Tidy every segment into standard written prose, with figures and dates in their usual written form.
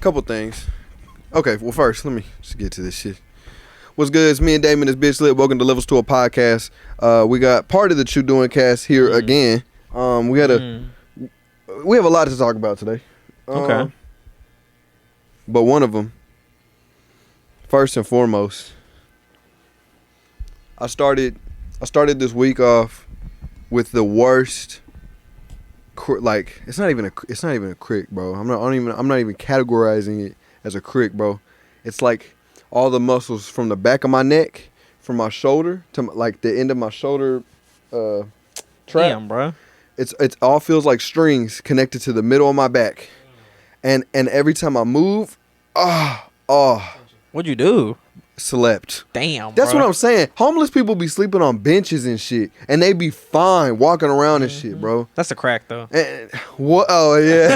Couple things. Okay, well, first, let me just get to this shit. What's good? It's me and Damon, this bitch lit. Welcome to Levels to a Podcast. We got part of the ChuDoin cast here again. We have a lot to talk about today. Okay. But one of them, first and foremost, I started this week off with the worst. Like it's not even a crick, bro. I'm not even categorizing it as a crick, bro. It's like all the muscles from the back of my neck, from my shoulder to like the end of my shoulder trap. Damn, bro. It's all feels like strings connected to the middle of my back, and every time I move, What'd you do? Slept. Damn, That's bro. what I'm saying. Homeless people be sleeping on benches and shit, and they be fine walking around and shit, bro. That's a crack, though. And, what? Oh yeah,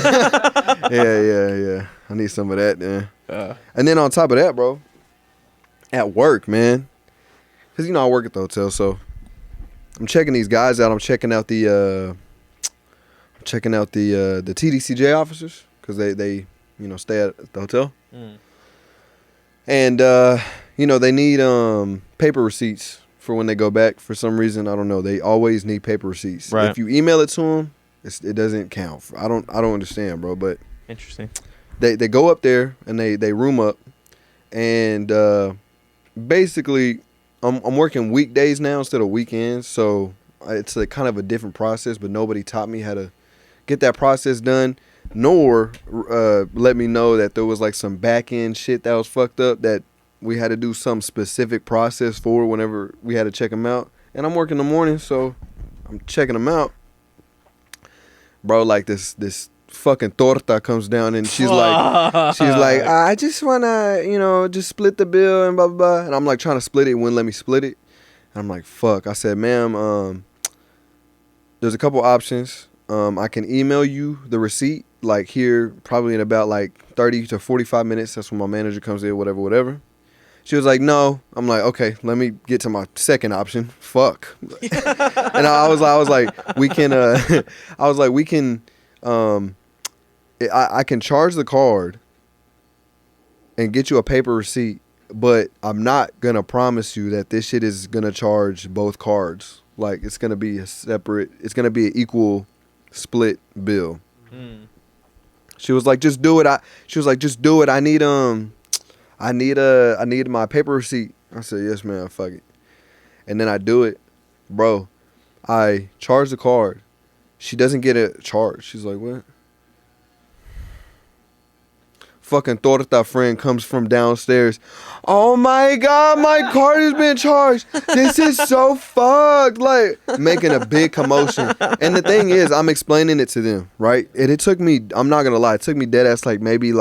yeah. I need some of that, then. And then on top of that, bro, at work, man, because I work at the hotel, so I'm checking these guys out. I'm checking out the TDCJ officers because they stay at the hotel. And they need paper receipts for when they go back. For some reason, I don't know. They always need paper receipts. Right. If you email it to them, it doesn't count. I don't understand, bro. But Interesting. They go up there and they room up, and basically I'm working weekdays now instead of weekends. So it's a kind of a different process. But nobody taught me how to get that process done, nor let me know that there was like some back end shit that was fucked up that we had to do some specific process for whenever we had to check them out. And I'm working in the morning, so I'm checking them out. Bro, like this fucking torta comes down and she's like, I just wanna, just split the bill and blah, blah, blah. And I'm like trying to split it, wouldn't let me split it. And I'm like, fuck. I said, ma'am, there's a couple options. I can email you the receipt, like here, probably in about like 30 to 45 minutes. That's when my manager comes in, whatever. She was like, no. I'm like, okay, let me get to my second option. Fuck. And I was like, we can, I can charge the card and get you a paper receipt, but I'm not going to promise you that this shit is going to charge both cards. Like, it's going to be it's going to be an equal split bill. She was like, just do it. Just do it. I need my paper receipt. I said, yes, man, fuck it. And then I do it. Bro, I charge the card. She doesn't get a charge. She's like, what? Fucking torta friend comes from downstairs. Oh my God, my card has been charged. This is so fucked. Like, making a big commotion. And the thing is, I'm explaining it to them, right? And it took me, I'm not gonna lie, it took me dead ass like maybe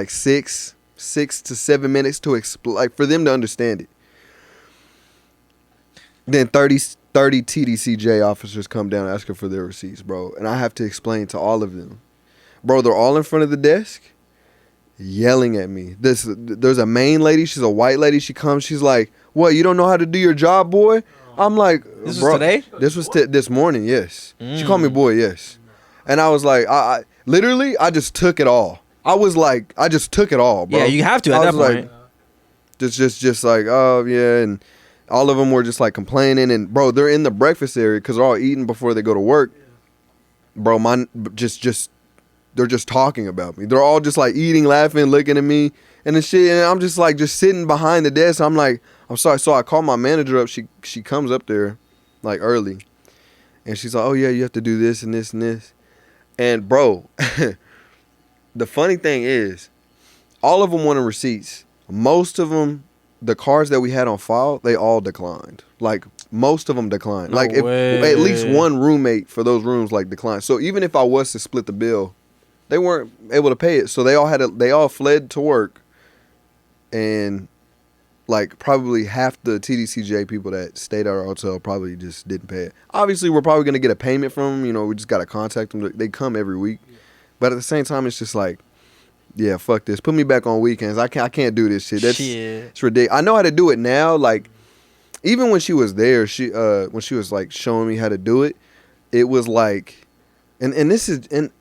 6 to 7 minutes to explain, for them to understand it. Then 30 TDCJ officers come down asking for their receipts, bro. And I have to explain to all of them. Bro, they're all in front of the desk yelling at me. There's a main lady. She's a white lady. She comes. She's like, what, you don't know how to do your job, boy? I'm like, this bro. Was today? This was this morning, yes. She called me boy, yes. And I was like, I literally just took it all. I was like, I just took it all, bro. Yeah, you have to at that point. Like, just like, oh, yeah. And all of them were just like complaining. And, bro, they're in the breakfast area because they're all eating before they go to work. Bro, they're just talking about me. They're all just like eating, laughing, looking at me and the shit. And I'm just like, just sitting behind the desk. I'm like, I'm sorry. So I call my manager up. She comes up there like early. And she's like, oh yeah, you have to do this and this and this. And bro, the funny thing is, all of them wanted receipts. Most of them, the cards that we had on file, they all declined. Like, most of them declined. No like, way. At least one roommate for those rooms, like, declined. So even if I was to split the bill, they weren't able to pay it. So they all fled to work. And, like, probably half the TDCJ people that stayed at our hotel probably just didn't pay it. Obviously, we're probably going to get a payment from them. We just got to contact them. They come every week. But at the same time, it's just like, yeah, fuck this. Put me back on weekends. I can't do this shit. It's ridiculous. I know how to do it now. Like, even when she was there, when she was like showing me how to do it, it was like, and this is, and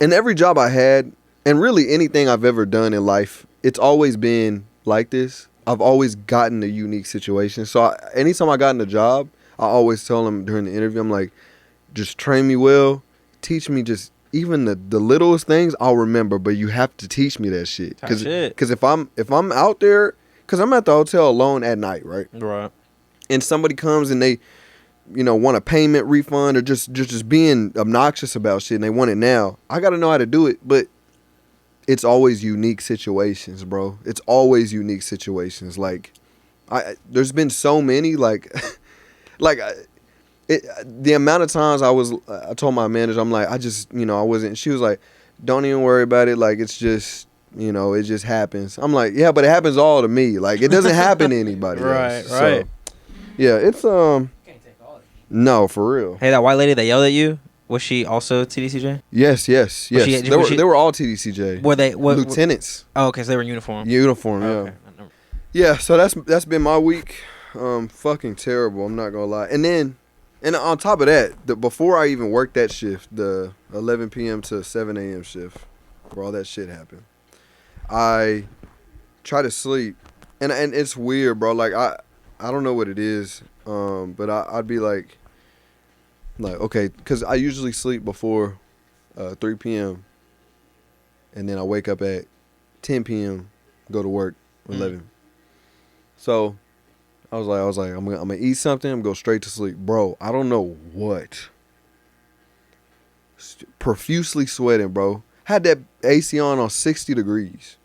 in every job I had, and really anything I've ever done in life, it's always been like this. I've always gotten a unique situation. So anytime I got in a job, I always tell them during the interview, I'm like, just train me well, teach me just even the littlest things I'll remember, but you have to teach me that shit. Because if I'm out there, because I'm at the hotel alone at night, right? Right. And somebody comes and they, want a payment refund or just being obnoxious about shit and they want it now. I got to know how to do it, but it's always unique situations, bro. It's always unique situations. Like, there's been so many, like, the amount of times I told my manager, I'm like, I wasn't, she was like, don't even worry about it. Like, it's just, it just happens. I'm like, yeah, but it happens all to me. Like, it doesn't happen to anybody else. Right. So, yeah, it's, no, for real. Hey, that white lady that yelled at you, was she also TDCJ? Yes. They were all TDCJ. Were they lieutenants? Oh, okay, so they were in uniform. Uniform, yeah. Okay. Yeah, so that's been my week. Fucking terrible. I'm not gonna lie. And on top of that, before I even worked that shift, the 11 p.m. to 7 a.m. shift, where all that shit happened, I try to sleep, and it's weird, bro. Like I don't know what it is, but I'd be like, okay, because I usually sleep before 3 p.m. and then I wake up at 10 p.m. go to work 11. So I was like, I'm gonna eat something. I'm gonna go straight to sleep, bro. I don't know what. Profusely sweating, bro. Had that AC on 60 degrees.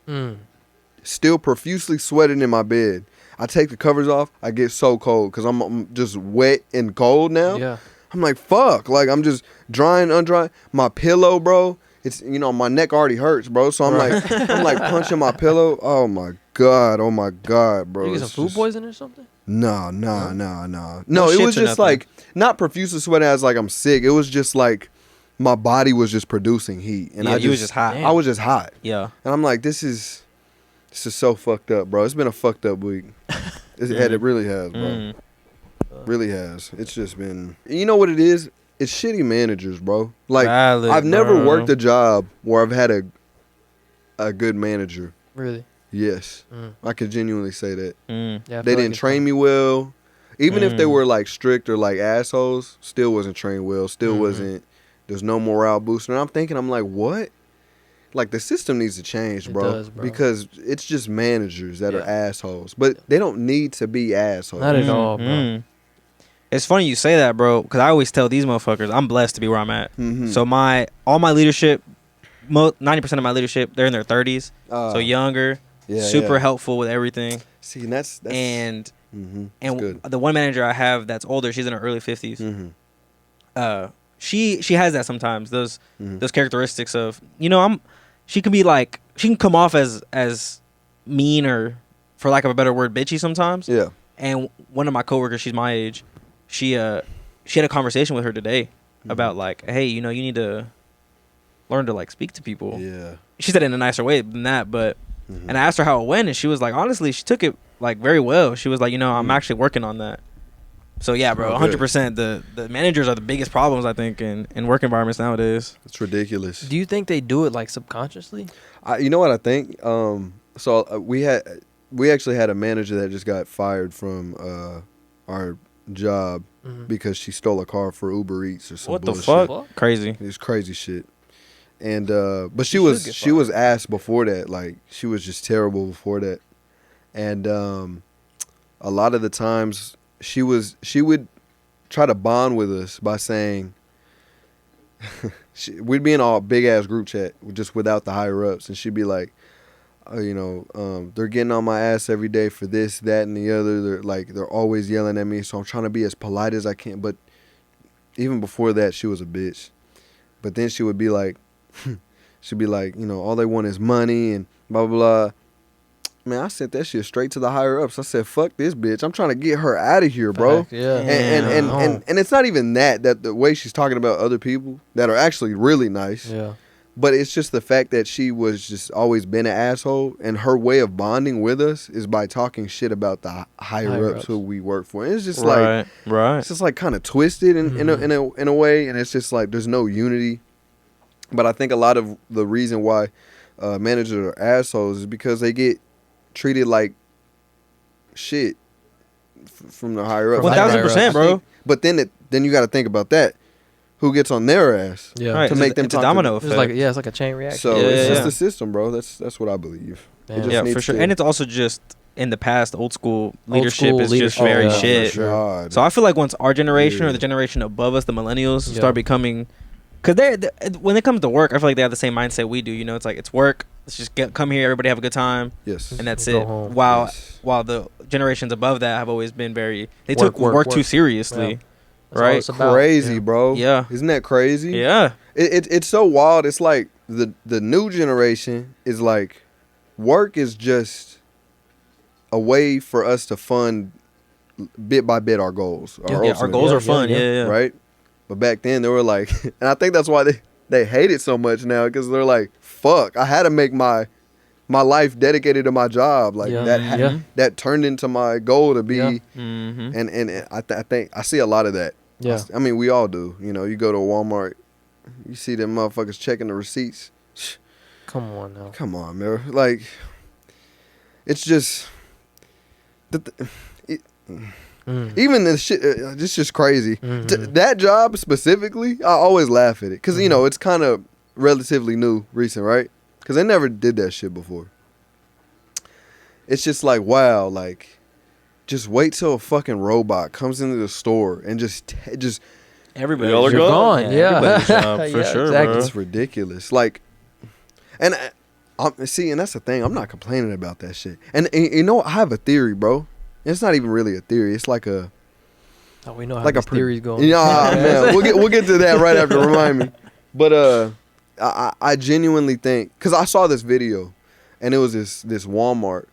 Still profusely sweating in my bed. I take the covers off. I get so cold because I'm just wet and cold now. Yeah. I'm like, fuck. Like, I'm just drying, undrying. My pillow, bro. It's, my neck already hurts, bro. So I'm like punching my pillow. Oh my God, bro. You get some food poisoning or something? No, it was just like, not profusely sweating as like I'm sick. It was just like my body was just producing heat. And you was just hot. I was just hot. Yeah. And I'm like, this is so fucked up, bro. It's been a fucked up week. It really has, bro. Really has. It's just been, you know what it is? It's shitty managers, bro. Like, Valid, I've never bro. worked a job where I've had a good manager. Really? Yes. I could genuinely say that. Yeah, They didn't train me well. Even if they were like strict or like assholes, still wasn't trained well. Still wasn't, there's no morale booster. And I'm like, what? Like, the system needs to change, bro. It does, bro. Because it's just managers that are assholes. But they don't need to be assholes. Not at all, bro. It's funny you say that, bro, because I always tell these motherfuckers I'm blessed to be where I'm at. So all my leadership, 90% of my leadership, they're in their 30s, so younger, super helpful with everything. See, and that's and good. The one manager I have that's older, she's in her early 50s. She has that sometimes, those characteristics of, she can be like, she can come off as mean or, for lack of a better word, bitchy sometimes. Yeah. And one of my coworkers, she's my age, she had a conversation with her today about like, hey, you need to learn to like speak to people. Yeah. She said it in a nicer way than that, but and I asked her how it went, and she was like, honestly, she took it like very well. She was like, I'm actually working on that. So yeah, bro, 100%. The managers are the biggest problems, I think, in work environments nowadays. It's ridiculous. Do you think they do it like subconsciously? You know what I think? We actually had a manager that just got fired from our job because she stole a car for Uber Eats or some what bullshit. the fuck? Crazy. It's crazy shit. And but she was ass before that. Like, she was just terrible before that. And a lot of the times she would try to bond with us by saying we'd be in a big ass group chat just without the higher ups, and she'd be like, they're getting on my ass every day for this, that, and the other. They're always yelling at me, so I'm trying to be as polite as I can. But even before that, she was a bitch. But then she would be like, all they want is money and blah, blah, blah. Man, I sent that shit straight to the higher ups. I said, fuck this bitch. I'm trying to get her out of here, bro. Yeah. And it's not even that the way she's talking about other people that are actually really nice. Yeah. But it's just the fact that she was just always been an asshole, and her way of bonding with us is by talking shit about the higher ups who we work for. And it's just right. It's just like kind of twisted in a way, and it's just like there's no unity. But I think a lot of the reason why managers are assholes is because they get treated like shit from the higher ups. 1000%, bro. But then you got to think about that. Who gets on their ass? Yeah. Right. To make them it's a talk domino It's effect. like it's like a chain reaction. So Yeah, it's yeah, just yeah. the system, bro. That's what I believe. Man. just Yeah, needs for sure. to- And it's also just in the past, old school leadership school is just leadership, very yeah, shit. for sure. God. So I feel like once our generation Yeah. or the generation above us, the millennials, Yeah. start becoming, because when it comes to work, I feel like they have the same mindset we do. You know, it's like it's work. Let's just come here, everybody have a good time, Yes. and that's Go it. home. Yes. While the generations above that have always been very, they Work, took work, work too work. seriously. Yeah. That's all Right? it's about. Crazy, Yeah. bro. Yeah. Isn't that crazy? Yeah. It's so wild. It's like the new generation is like, work is just a way for us to fund bit by bit our goals. Yeah, Our ultimate goals Yeah, are fun. yeah, Yeah, yeah. right? But back then they were like, and I think that's why they hate it so much now, because they're like, fuck, I had to make my life dedicated to my job. Like Yeah. Yeah. that turned into my goal to be. Yeah. Mm-hmm. And I think I see a lot of that. Yeah. I mean, we all do. You know, you go to Walmart, you see them motherfuckers checking the receipts. Come on now. Come on, man. Like, it's just, even the shit. It's just crazy. Mhm. That job specifically, I always laugh at it because you know it's kind of relatively new, recent, right? Because they never did that shit before. It's just like, wow, like, just wait till a fucking robot comes into the store and just Everybody. Y'all are You're gone. gone. Yeah. Everybody's job, for Yeah, sure, exactly. bro. it's ridiculous. Like, and see, and that's the thing. I'm not complaining about that shit. And you know, I have a theory, bro. It's not even really a theory. It's like a Oh, we know how like these a theories go. Yeah, man. We'll get to that right after. Remind me. But I genuinely think, because I saw this video, and it was this Walmart,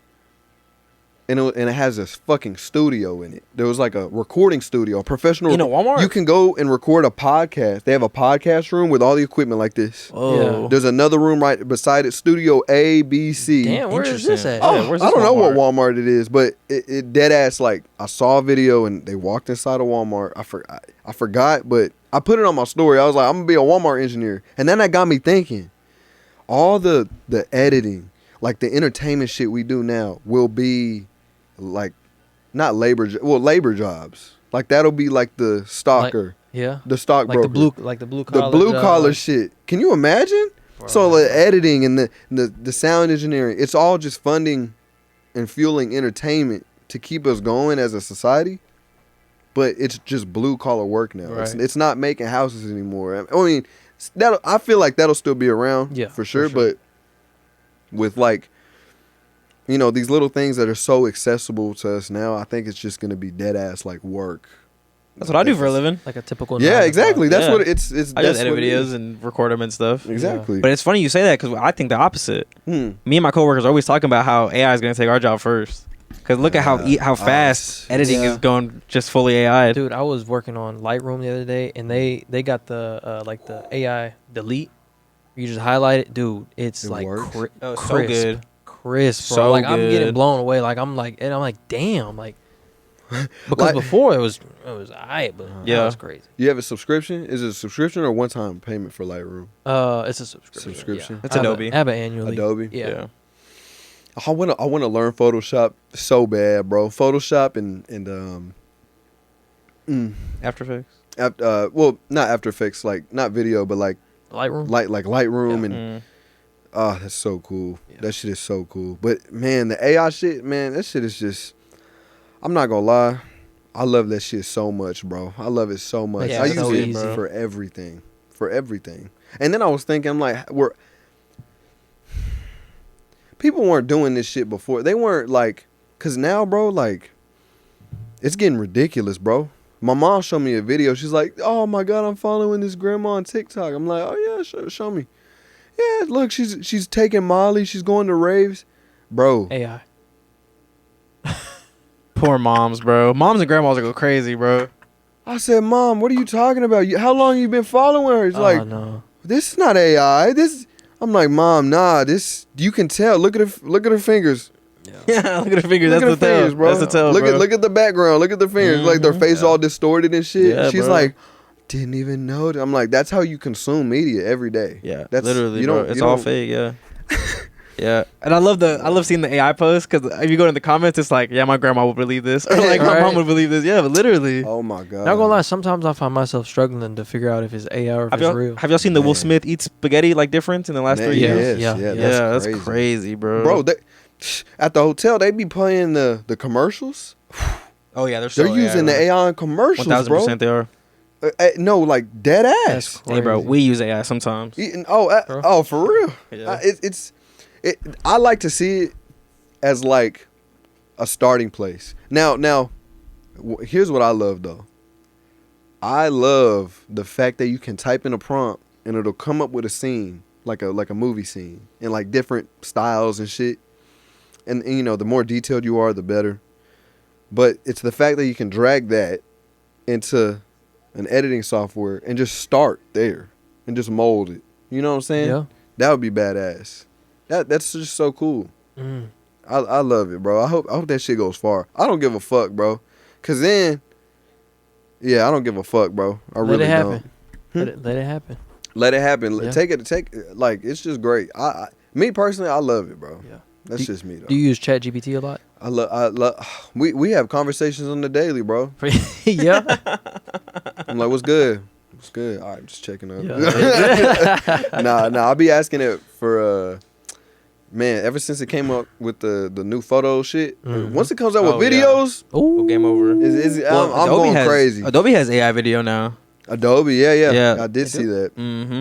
and it has this fucking studio in it. There was like a recording studio, a professional. In a Walmart? You can go and record a podcast. They have a podcast room with all the equipment like this. Oh. There's another room right beside it, Studio A, B, C. Damn, where is this Interesting. at? Oh, Oh, where's I this don't know what Walmart? Walmart it is, but it dead ass, like, I saw a video and they walked inside a Walmart. I forgot, but I put it on my story. I was like, I'm gonna be a Walmart engineer, and then that got me thinking. All the editing, like the entertainment shit we do now, will be like not labor jobs. Like that'll be like the stalker, Yeah. the stockbroker, Like the blue collar. the blue job. collar shit. Can you imagine? Bro, So the editing and the sound engineering, it's all just funding and fueling entertainment to keep us going as a society. But it's just blue collar work now. Right. It's not making houses anymore. I mean, I feel like that'll still be around, Yeah, for sure. for sure. But with like, you know, these little things that are so accessible to us now, I think it's just gonna be dead ass like work. That's what I do for a living. Like a typical. Yeah, 9 to exactly. 5. That's Yeah. what it's. I just that's edit what it videos is. and record them and stuff. Exactly. But it's funny you say that because I think the opposite. Me and my coworkers are always talking about how AI is going to take our job first. Because look at how fast editing Yeah. is going, just fully AI. Dude, I was working on Lightroom the other day, and they got the like the AI delete. You just highlight it, dude. It's It like works? Oh, so crisp, good. crisp, bro. So like I'm getting good. blown away. Like I'm like, damn, like because Like- before it was alright, but Yeah. yeah, it's crazy. You have a subscription? Is it a subscription or one time payment for Lightroom? It's a subscription. Subscription? Yeah. That's I have Adobe. I have it annually. Adobe? Yeah. I wanna learn Photoshop so bad, bro. Photoshop and After Effects. well, not After Effects, like not video, but like Lightroom. Lightroom and Mm. oh, that's so cool. Yeah. That shit is so cool. But man, the AI shit, man, that shit is just. I'm not gonna lie, I love that shit so much, bro. I love it so much. Yeah, I it's use so it easy. for everything, And then I was thinking, I'm like, people weren't doing this shit before. They weren't like, cause now, bro, like, it's getting ridiculous, bro. My mom showed me a video. She's like, "Oh my god, I'm following this grandma on TikTok." I'm like, "Oh yeah, show me." Yeah, look, she's taking Molly. She's going to raves, bro. AI. Poor moms, bro. Moms and grandmas are go crazy, bro. I said, "Mom, what are you talking about? How long you been following her?" It's Oh like, no. "This is not AI. This." I'm like, "Mom, nah. This you can tell. Look at her fingers. Yeah, look at her fingers. Look That's at the her tell. fingers, bro. That's the tell, Look bro. at the background. Look at the fingers. Like their face Yeah. all distorted and shit." Yeah, She's bro. like, didn't even know that. I'm like, that's how you consume media every day. Yeah, That's literally, you bro. don't. It's you all don't- fake. Yeah. Yeah, and I love seeing the AI posts because if you go in the comments, it's like, yeah, my grandma would believe this, or like my Right. mom would believe this. Yeah, but literally. Oh my god. Not gonna lie, sometimes I find myself struggling to figure out if it's AI or if it's real. Have y'all seen the Will Man. Smith eat spaghetti like difference in the last Man, 3 years? yes, Yeah. yeah, That's crazy, bro. Bro, at the hotel they be playing the commercials. Oh yeah, They're using the AI in commercials, bro. 1000% they are. No, like dead That's ass. crazy. Hey, bro, we use AI sometimes. Oh, for real. Yeah. I like to see it as like a starting place. Now, here's what I love though. I love the fact that you can type in a prompt and it'll come up with a scene, like a movie scene, and like different styles and shit. And you know, the more detailed you are, the better. But it's the fact that you can drag that into an editing software and just start there and just mold it. You know what I'm saying? Yeah. That would be badass. That's just so cool. Mm. I love it, bro. I hope that shit goes far. I don't give a fuck, bro. Cause then, yeah, I don't give a fuck, bro. I Let really it happen. don't. Let it happen. Let it happen. Yeah. Take like it's just great. Me personally, I love it, bro. Yeah. That's just me though. Do you use ChatGPT a lot? I love. We have conversations on the daily, bro. Yeah. I'm like, what's good? What's good? All right, just checking up. Yeah. Nah. I'll be asking it for man, ever since it came up with the new photo shit. Mhm. Once it comes out Oh, with yeah. videos, Ooh. Game over. I'm Adobe going has, crazy. Adobe has AI video now. Adobe, yeah. Yeah. I did see that. Mm-hmm.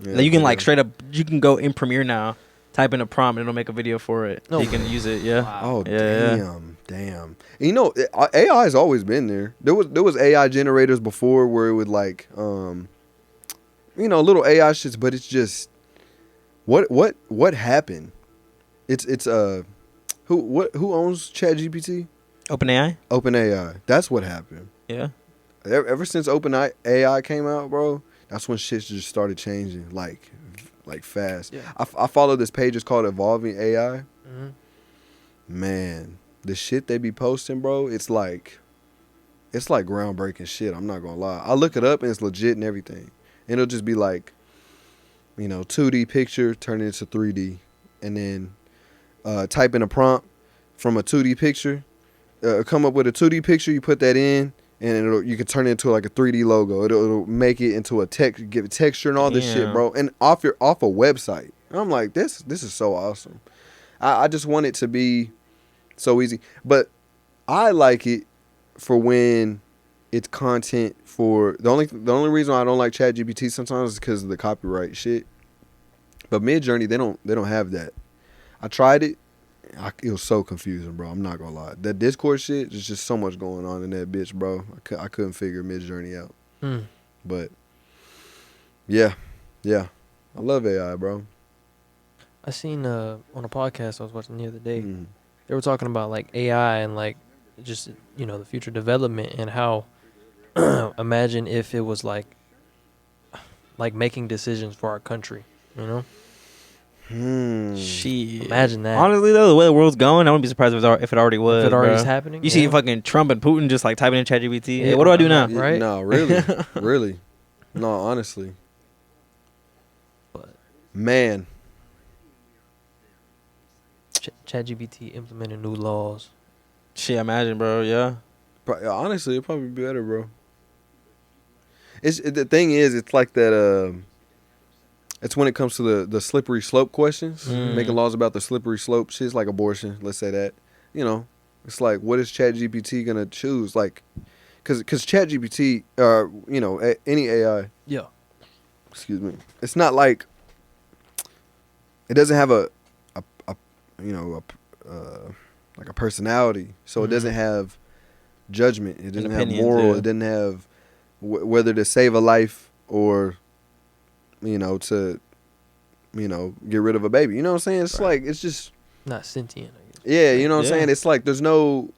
Yeah, Like you can yeah. like straight up, you can go in Premiere now, type in a prompt, and it'll make a video for it. No You can use it. Yeah. Oh Yeah. damn. And you know, AI has always been there. There was AI generators before where it would like, little AI shits, but it's just what happened? It's who owns ChatGPT? OpenAI. OpenAI. That's what happened. Yeah. Ever since OpenAI came out, bro, that's when shit just started changing like fast. Yeah. I follow this page. It's called Evolving AI. Mhm. Man, the shit they be posting, bro, it's like groundbreaking shit. I'm not gonna lie. I look it up and it's legit and everything. And it'll just be like, 2D picture turn it into 3D, and then type in a prompt from a 2D picture, come up with a 2D picture. You put that in, and you can turn it into like a 3D logo. It'll make it into a text, give it texture and all this shit, Damn. bro. And off a website. And I'm like, this is so awesome. I just want it to be so easy, but I like it for when it's content for the only reason I don't like ChatGPT sometimes is because of the copyright shit. But Midjourney, they don't have that. I tried it. It was so confusing, bro. I'm not gonna lie. That Discord shit, there's just so much going on in that bitch, bro. I couldn't figure Midjourney out. Mm. But yeah, I love AI, bro. I seen on a podcast I was watching the other day. Mhm. They were talking about like AI and like just the future development and how imagine if it was like making decisions for our country. Shit. Imagine that. Honestly, though, the way the world's going, I wouldn't be surprised if it already was. If it already bro. is happening. You see yeah. fucking Trump and Putin just like typing in ChatGPT. Yeah, Hey, what do I do now? I'm right? No, really, really. No, honestly, But man. ChatGPT implementing new laws. Shit, imagine, bro. Yeah. Honestly, it'd probably be better, bro. The thing is, it's like that. It's when it comes to the slippery slope questions, making laws about the slippery slope shit, like abortion. Let's say that. It's like, what is ChatGPT gonna choose? Like, because ChatGPT, any AI. Yeah. Excuse me. It's not like. It doesn't have like a personality, so it doesn't have judgment. It doesn't have opinions, moral. yeah. It doesn't have whether to save a life or to get rid of a baby. You know what I'm saying? It's Right. like it's just Not sentient, I guess. yeah. You know what I'm Yeah. saying? It's like there's no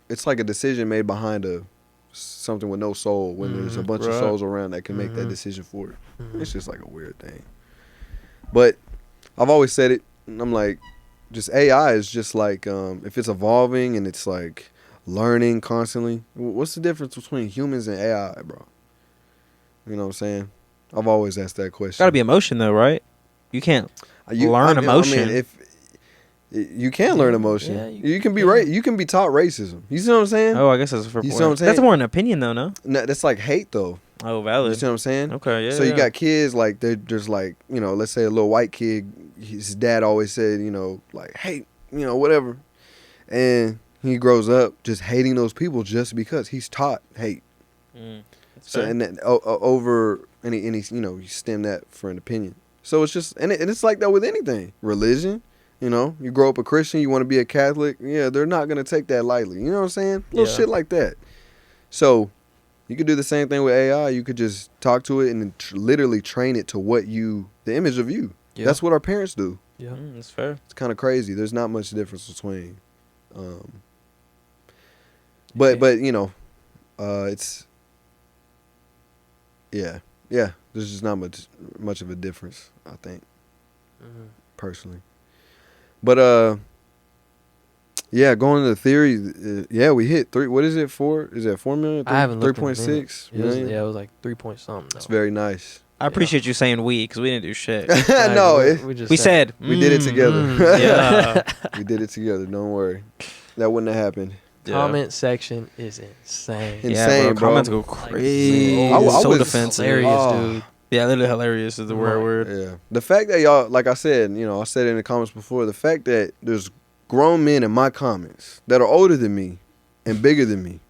it's like a decision made behind something with no soul when there's a bunch of Right. souls around that can make that Mhm. decision for it. Mhm. It's just like a weird thing. But I've always said it, and I'm like, just AI is just like if it's evolving and it's like learning constantly. What's the difference between humans and AI, bro? You know what I'm saying? I've always asked that question. Gotta be emotion though, right? You can't learn emotion. I mean, if you can learn emotion, Yeah, you can be you can be taught racism. You see what I'm saying? Oh, I guess that's a fair You see point. what I'm saying? That's more an opinion though, no? No, that's like hate though. Oh, You valid. see what I'm saying? Okay, yeah. So you yeah. got kids like they're just like, you know, let's say a little white kid, his dad always said, you know, like hate, you know, whatever, and he grows up just hating those people just because he's taught hate. That's So fair. and then over any you know, you stem that for an opinion. So it's just and it's like that with anything, religion. You know, you grow up a Christian, you want to be a Catholic. Yeah, they're not gonna take that lightly. You know what I'm saying? Little Yeah. shit like that. So you could do the same thing with AI. You could just talk to it and then literally train it to the image of you. Yeah. That's what our parents do. Yeah. That's fair. It's kind of crazy. There's not much difference between. But you know, it's yeah. There's just not much of a difference, I think, personally. But yeah, going to the theory, yeah, we hit 3. What is it for? Is that 4 million? I haven't looked 3.6 It was, million. yeah, it was like 3 point something. That's very nice. I appreciate you saying we, because we didn't do shit. No, We said we did it together. Yeah. We did it together. Don't worry, that wouldn't have happened. Comment section is insane. Insane, bro. Comments go Like, crazy. I so was defensive. Hilarious, Oh. dude. Yeah, literally hilarious is the Right. word. Yeah, the fact that y'all, like I said, you know, I said it in the comments before. The fact that there's grown men in my comments that are older than me and bigger than me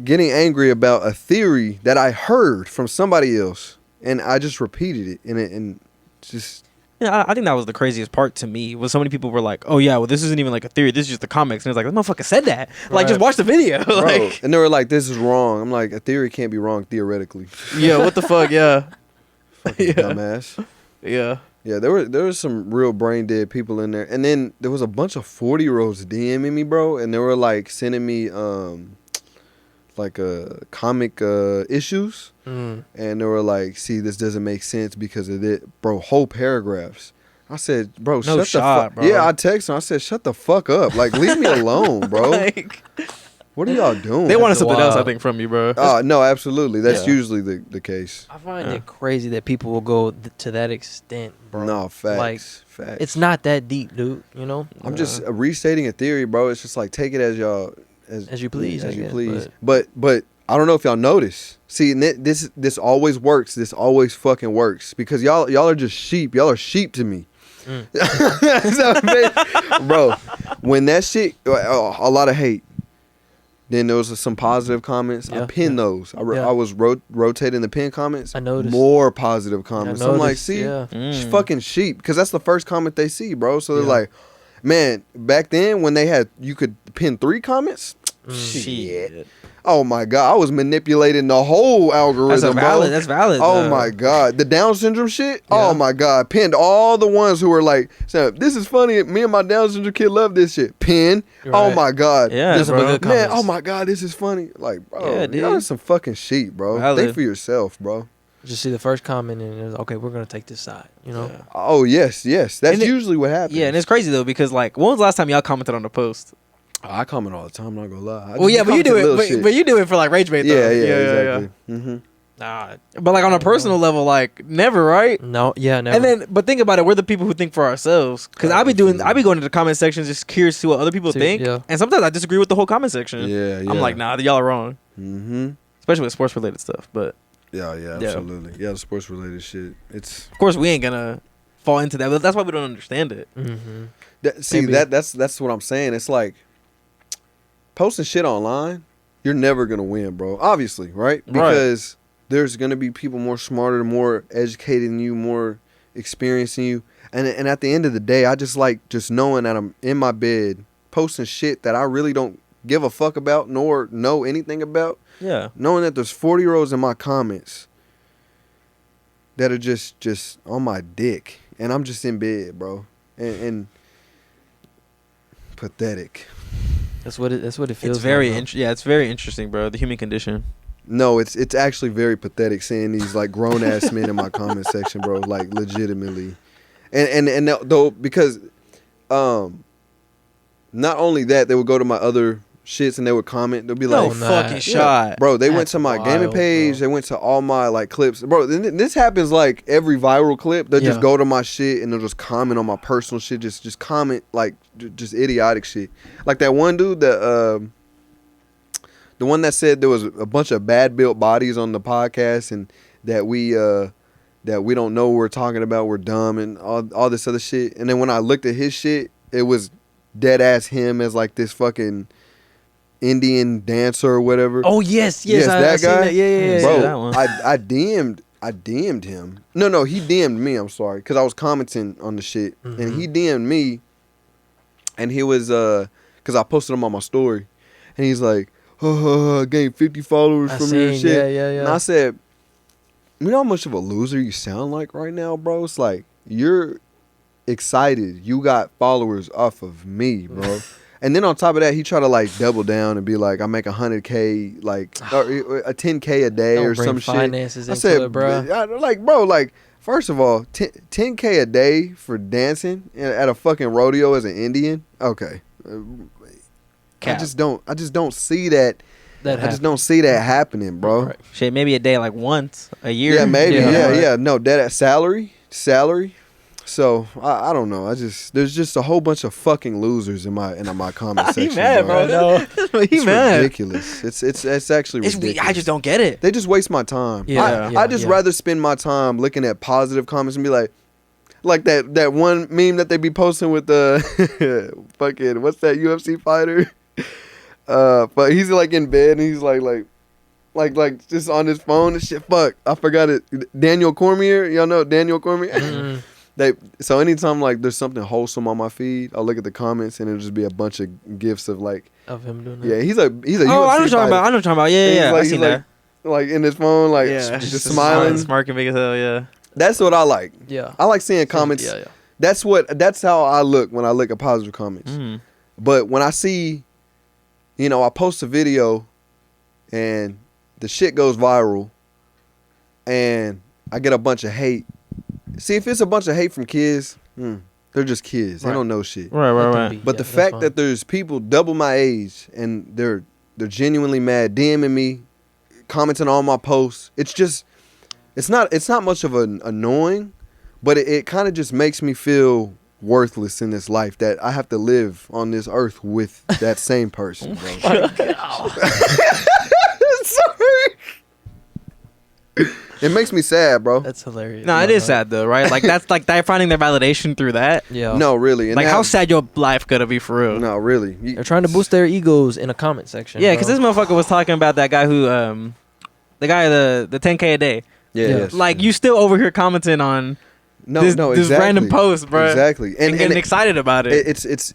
getting angry about a theory that I heard from somebody else, and I just repeated it, and just Yeah, I think that was the craziest part to me. Was so many people were like, "Oh yeah, well this isn't even like a theory. This is just the comics." And it's like, "That motherfucker said that." Like, just Right. watch the video. bro. Like, And they were like, "This is wrong." I'm like, "A theory can't be wrong theoretically." yeah, what the fuck? Yeah, Fucking Yeah. dumbass. yeah. Yeah, there was some real brain dead people in there, and then there was a bunch of 40-year-olds DMing me, bro, and they were like sending me like comic issues, and they were like, "See, this doesn't make sense because of it, bro." Whole paragraphs. I said, "Bro, No shut shot, the fuck." bro. Yeah, I texted him. I said, "Shut the fuck up, like leave me alone, bro. Like, What are y'all doing?" they wanted something else, I wild. think, from you, bro. No, absolutely. That's Yeah. usually the case. I find Yeah. it crazy that people will go to that extent, bro. No, facts. Like, facts. it's not that deep, dude. You know, I'm just restating a theory, bro. It's just like take it as y'all As you please, as I you guess, please. But I don't know if y'all notice. See, and this always works. This always fucking works because y'all are just sheep. Y'all are sheep to me. So, bro, when that shit, a lot of hate. Then there was some positive comments. I Yeah, pinned yeah. those. Yeah. I was rotating the pin comments. I noticed. More positive comments. I I'm like, noticed, see, yeah. she's fucking sheep because that's the first comment they see, bro. So they're Yeah. like, man, back then when you could pin 3 comments. Shit. Oh my god, I was manipulating the whole algorithm, bro. That's valid. Oh though. my god, the Down syndrome shit. Yeah. Oh my god, pinned all the ones who were like, "So this is funny. Me and my Down syndrome kid love this shit." Pin. Oh Right. my god. Yeah, There's some bro. good Man, comments. oh my god, this is funny. Like, bro, Yeah, dude. y'all are some fucking sheep, bro. Valid. Think for yourself, bro. Just see the first comment and it's okay. We're gonna take this side. You know, Yeah. Oh yes. That's And usually what happens. Yeah, and it's crazy though because like, when was the last time y'all commented on the post? I comment all the time. I'm not gonna lie. Well, yeah, but you do it. But you do it for like rage bait though. Yeah, exactly. Mm-hmm. nah, But like on a personal level, like never, right? no, yeah, never. And then, but think about it, we're the people who think for ourselves. Because I be going into the comment section just curious to what other people See, think. yeah. And sometimes I disagree with the whole comment section. Yeah. I'm like, nah, y'all are wrong. Mm-hmm. Especially with sports related stuff. But Yeah, Yeah. absolutely. Yeah, sports related shit. It's of course, we ain't gonna fall into that. But that's why we don't understand it. see Maybe. that's what I'm saying. It's like posting shit online. You're never gonna win, bro. Obviously, right? Because there's gonna be people more smarter, more educated than you, more experienced than you. And at the end of the day, I just like just knowing that I'm in my bed posting shit that I really don't give a fuck about nor know anything about. Yeah. Knowing that there's 40-year-olds in my comments that are just on my dick, and I'm just in bed, bro, and pathetic. That's what it feels. It's very like, it's very interesting, bro. The human condition. No, it's actually very pathetic seeing these like grown ass men in my comment section, bro. Like legitimately, and though because not only that, they would go to my other shits and they would comment. They'll be No like, fucking Yeah. shot. bro, they went That's to my wild, gaming page. bro. They went to all my like clips. Bro, this happens like every viral clip. They'll just Yeah. go to my shit and they'll just comment on my personal shit. Just comment like just idiotic shit. Like that one dude that the one that said there was a bunch of bad built bodies on the podcast and that we don't know what we're talking about. We're dumb and all this other shit. And then when I looked at his shit, it was dead ass him as like this fucking Indian dancer or whatever. Oh yes, Yes, I that seen guy? that. Yeah. Bro, Bro, that one. I DM'd him. No, he DM'd me. I'm sorry, because I was commenting on the shit, and he DM'd me, and he was because I posted him on my story, and he's like, I gained 50 followers I from your seen, shit. yeah. And I said, you know how much of a loser you sound like right now, bro? It's like you're excited you got followers off of me, bro. And then on top of that, he tried to like double down and be like, I make 100K, like or a 10K a day Don't or bring some shit. finances I into said, it, bro. like, first of all, 10K a day for dancing at a fucking rodeo as an Indian. Okay, Cap. I just don't see that. That I just don't see that happening, bro. Right. Shit, maybe a day like once a year. Yeah, maybe. Yeah. Yeah. No, that at salary. So I don't know. There's just a whole bunch of fucking losers in my comment He section. mad, bro. No. He It's mad. ridiculous. It's actually ridiculous. I just don't get it. They just waste my time. Yeah, I just rather spend my time looking at positive comments and be like that one meme that they be posting with the fucking what's that UFC fighter? But he's like in bed and he's like just on his phone and shit. Fuck, I forgot it. Daniel Cormier, y'all know Daniel Cormier. Mm-mm. So anytime like there's something wholesome on my feed, I'll look at the comments and it'll just be a bunch of gifs of like, Of him doing that. yeah, he's a Oh, UFC I know what you're talking fighter. about. I know what you're talking about. Yeah, He's yeah. like- I seen he's that. Like in his phone, like Yeah, just smiling. smirking big as hell. Yeah. That's what I like. Yeah. I like seeing comments. Yeah. That's how I look when I look at positive comments. Mm. But when I see, I post a video and the shit goes viral and I get a bunch of hate. See, if it's a bunch of hate from kids, they're just kids. They Right. don't know shit. Right, Let right, them right. be. But Yeah, the that's fact fine. that there's people double my age and they're genuinely mad, DMing me, commenting on my posts, it's not much of an annoying, but it kind of just makes me feel worthless in this life that I have to live on this earth with that same person, bro. Sorry. It makes me sad, bro. That's hilarious. No, it is sad though, right? Like that's like they're finding their validation through that. Yeah. No, really. And Like that- how sad your life gonna be for real? No, really. They're trying to boost their egos in a comment section. Yeah, bro. because this motherfucker was talking about that guy who, the guy the 10K a day. Yeah. Yeah. Yes. Like you still over here commenting on no, this exactly. random post, bro. Exactly. and getting excited about it. It's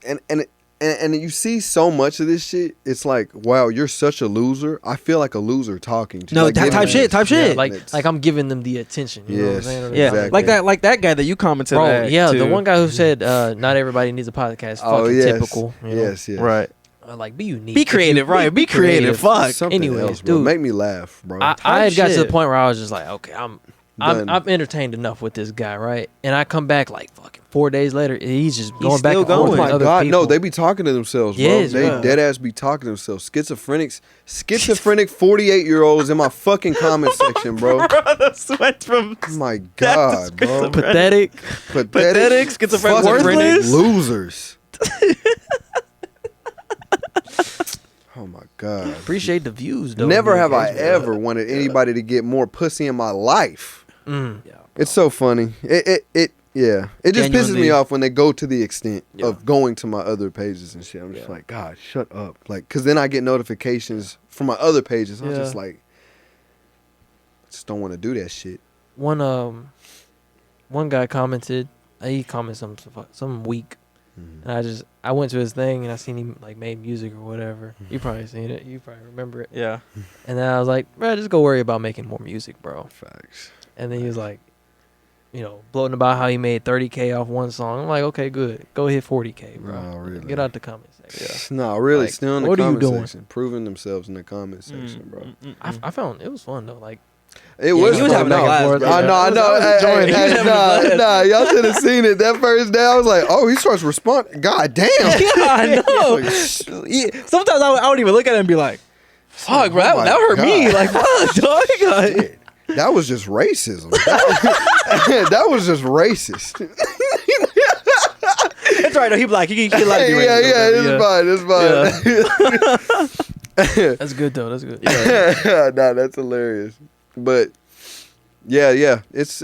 and you see so much of this shit. It's like, wow, you're such a loser. I feel like a loser talking to you. No, like, that giving type you- shit, type Yeah, shit. like I'm giving them the attention. You know what I'm Yes. saying? yeah, exactly. like that guy that you commented. Bro, at, yeah, too. the one guy who said not everybody needs a podcast. Oh, Fucking yes. typical. You know? Yes, yes. Right. Like, be unique. Be creative, right? Be creative. Fuck. Something Anyways, else, bro. dude. Make me laugh, bro. I had got to the shit. point where I was just like, okay, I'm Done. entertained enough with this guy, right? And I come back like fucking 4 days later, he's just going He's back still and forth going. Oh with my other God, people. no, they be talking to themselves, bro. Yes, They bro. dead ass be talking to themselves. Schizophrenic 48-year-olds in my fucking comment section, bro. The sweat from Oh my God, bro. pathetic. Pathetic, schizophrenic, fucking worthless. losers. Oh my God. Appreciate the views, though. Never The have I engagement. ever wanted anybody to get more pussy in my life. Mm. It's so funny. It just pisses Genuinely. me off when they go to the extent Yeah. of going to my other pages and shit. I'm just Yeah. like, God, shut up. Like, cause then I get notifications from my other pages. I'm Yeah. just like, I just don't want to do that shit. One guy commented. He commented some weak, and I went to his thing and I seen him like made music or whatever. You probably seen it. You probably remember it. Yeah. And then I was like, bro, just go worry about making more music, bro. Facts. And then he was like, bloating about how he made 30K off one song. I'm like, okay, good. Go hit 40K, bro. No, really. Get out the comment section. No, really, Like, still in the what are you comment doing? section, proving themselves in the comment section, bro. I found it was fun though. Like, It was you was fun. having a blast, bro. I know. I was enjoying it. Nah, y'all should have seen it that first day. I was like, oh, he starts responding. God damn. Yeah, I know. Like, shh. Yeah, sometimes I would even look at it and be like, "Fuck, bro, Oh my that hurt me." God. Like, fuck, dog. Shit. That was just racism. That was just racist. It's right though. He be like, he like to be Yeah, racist. it's fine. That's good though. That's good. Nah, that's hilarious. But yeah, it's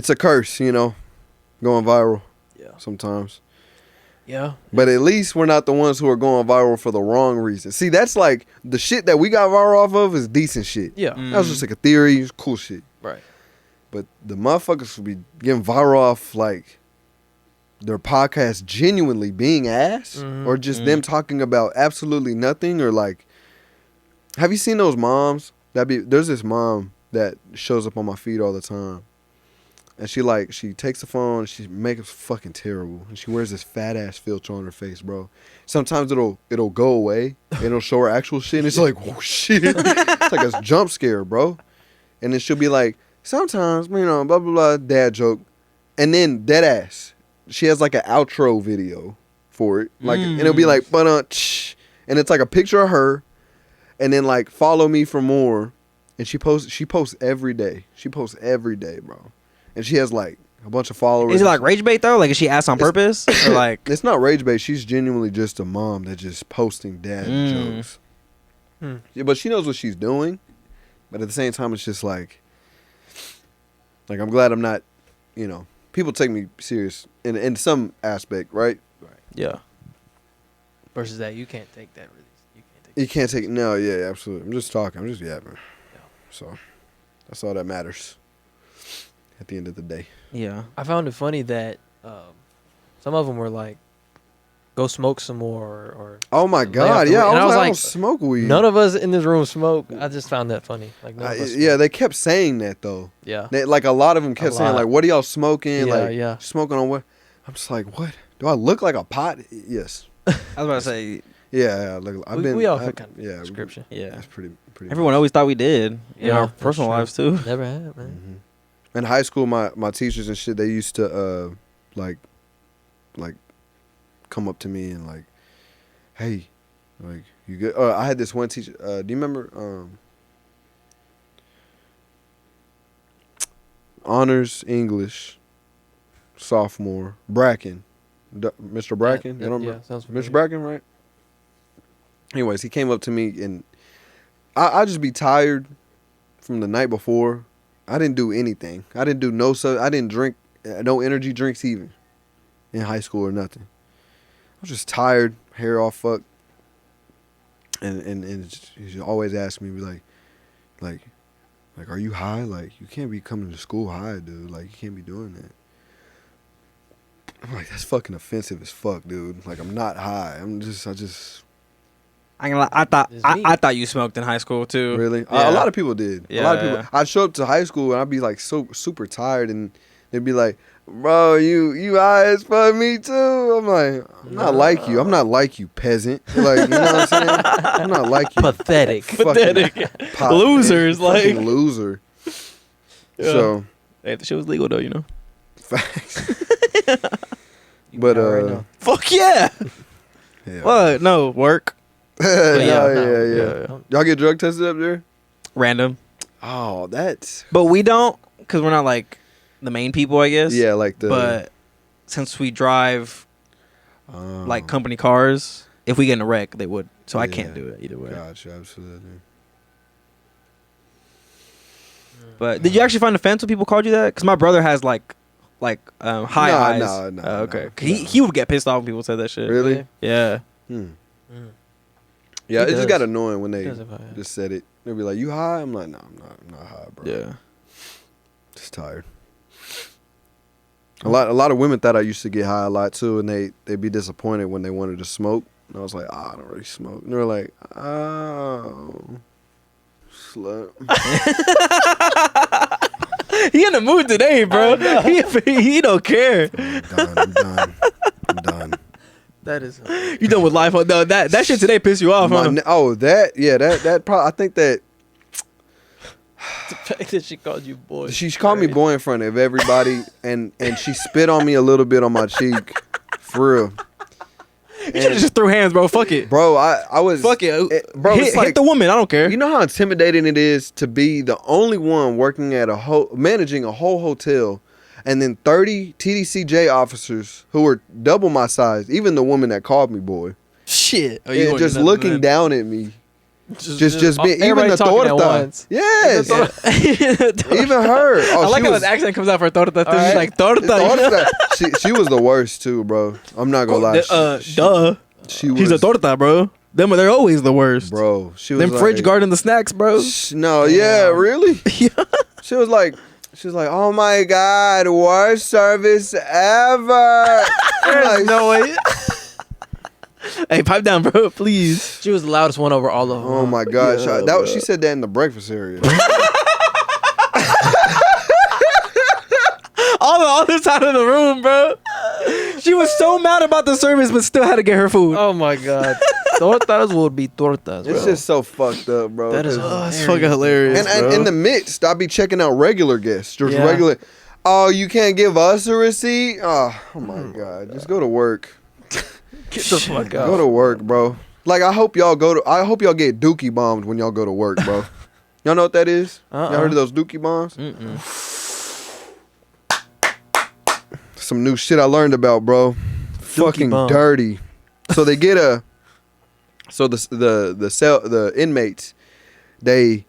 a curse, going viral. Yeah. Sometimes. Yeah. But at least we're not the ones who are going viral for the wrong reason. See, that's like the shit that we got viral off of is decent shit. Yeah. That was just like a theory, cool shit. Right. But the motherfuckers will be getting viral off like their podcast genuinely being ass, or just them talking about absolutely nothing, or like, have you seen those moms there's this mom that shows up on my feed all the time, and she takes the phone, she makes it fucking terrible, and she wears this fat ass filter on her face, bro. Sometimes it'll go away and it'll show her actual shit, and it's like, oh shit, it's like a jump scare, bro. And then she'll be like, sometimes, blah blah blah, dad joke, and then dead ass. She has like an outro video for it, like, and it'll be like, and it's like a picture of her, and then like, follow me for more, and she posts every day. She posts every day, bro, and she has like a bunch of followers. Is it like rage bait though? Like, is she asked on purpose, or like? It's not rage bait. She's genuinely just a mom that's just posting dad jokes. Yeah, but she knows what she's doing, but at the same time, it's just like I'm glad I'm not, people take me serious in some aspect, right? Right. Yeah. Versus that, you can't take that really. You can't take it. No, yeah, absolutely. I'm just talking. I'm just yapping. Yeah. So that's all that matters at the end of the day. Yeah. I found it funny that some of them were like, "Go smoke some more," or Oh my God, the yeah. weed. And I was like, I don't smoke weed. none of us in this room smoke. I just found that funny. Like, none of us Yeah, smoke. they kept saying that though. Yeah. Like a lot of them kept A saying lot. like, "What are y'all smoking?" Yeah, like, yeah. smoking on what? I'm just like, what? Do I look like a pot? Yes. I was about to say, Yeah. Look, We all fit kind of yeah, description. yeah. That's pretty. Everyone always thought we did in Yeah, our that's personal true. lives too. Never had, man. In high school, my teachers and shit, they used to like come up to me and like, hey, like, you good? I had this one teacher. Do you remember honors English sophomore Bracken, Mr. Bracken? You don't Yeah, remember? sounds familiar. Mr. Bracken, right? Anyways, he came up to me and I just be tired from the night before. I didn't do anything. I didn't do I didn't drink no energy drinks even in high school or nothing. I was just tired, hair all fucked. And he always ask me, like, are you high? Like, you can't be coming to school high, dude. Like, you can't be doing that. I'm like, that's fucking offensive as fuck, dude. Like, I'm not high. I just. I ain't gonna lie, It's me. I thought you smoked in high school too. Really? Yeah. A lot of people did. A Yeah, lot of people. yeah. I'd show up to high school and I'd be like so super tired, and they'd be like, "Bro, you high as fuck, me too." I'm like, I'm not like you. I'm not like you, peasant. Like, you know what I'm saying? I'm not like you. Pathetic. Fucking Losers, like. fucking loser. Yeah. So Hey, the shit was legal though, you know. facts. You But know right now. Fuck yeah. Yeah. What? No work. Yeah. Y'all get drug tested up there? Random, Oh, that's but we don't, cause we're not like the main people, I guess. yeah, like the But since we drive oh, like company cars, if we get in a wreck, they would. So I can't Yeah. do it either way. Gotcha, absolutely. But did you actually find offense when people called you that? Cause my brother has like high Nah, eyes. nah, Okay. nah, 'Cause nah. he would get pissed off when people said that shit. Really? Yeah. Hmm. Mm. Yeah, He it just does. got annoying when they He does if I- just said it. They'd be like, "You high?" I'm like, "No, I'm not high, bro. Yeah. Just tired." A lot of women thought I used to get high a lot too, and they'd be disappointed when they wanted to smoke. And I was like, I don't really smoke. And they were like, "Oh, slut." He in the mood today, bro. He don't care. I'm done. That is. You done with life? No, that shit today pissed you off, huh? That probably. I think that The fact that she called you boy. She called me boy in front of everybody, and she spit on me a little bit on my cheek, for real. You should have just threw hands, bro. Fuck it. Bro, I was... Fuck it. Bro, it's hit the woman. I don't care. You know how intimidating it is to be the only one working at managing a whole hotel, and then 30 TDCJ officers who were double my size, even the woman that called me boy. Shit. And just looking down at me. Just being, even the torta. Yes. Even her. Oh, I like how his accent comes out for torta. Right. She's like, torta. She was the worst too, bro. I'm not gonna lie. Duh. She's a torta, bro. They're always the worst. Bro. She was them fridge guarding the snacks, bro. No, yeah, really? Yeah. She was like, oh my God, worst service ever. There's no way. Hey, pipe down, bro, please. She was the loudest one over all of them. Oh my gosh, she said that in the breakfast area. all this out of the room, bro. She was so mad about the service, but still had to get her food. Oh my God, tortas would be tortas. Bro. It's just so fucked up, bro. That is it's fucking hilarious. And in the midst, I'll be checking out regular guests, just Yeah. regular. Oh, you can't give us a receipt? Oh my God, just go to work. Get the fuck out. Go to work, bro. Like I hope y'all get dookie bombed when y'all go to work, bro. Y'all know what that is? Y'all heard of those dookie bombs? Some new shit I learned about, bro. Fucking bomb. dirty. So they get the inmates, they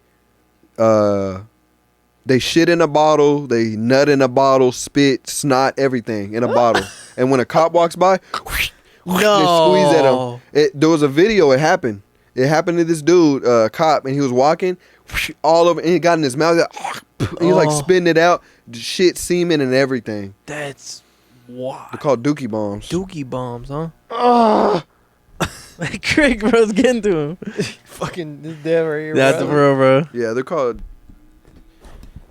shit in a bottle, they nut in a bottle, spit, snot, everything in a bottle. And when a cop walks by, they squeeze at him. There was a video. It happened. It happened to this dude, cop, and he was walking, all over, and he got in his mouth, and he was like spitting it out, shit, semen, and everything. That's wild. They're called dookie bombs. Dookie bombs, huh? Like Craig, bro's getting to him. Fucking this dev right here. That's bro. real, bro. Yeah, they're called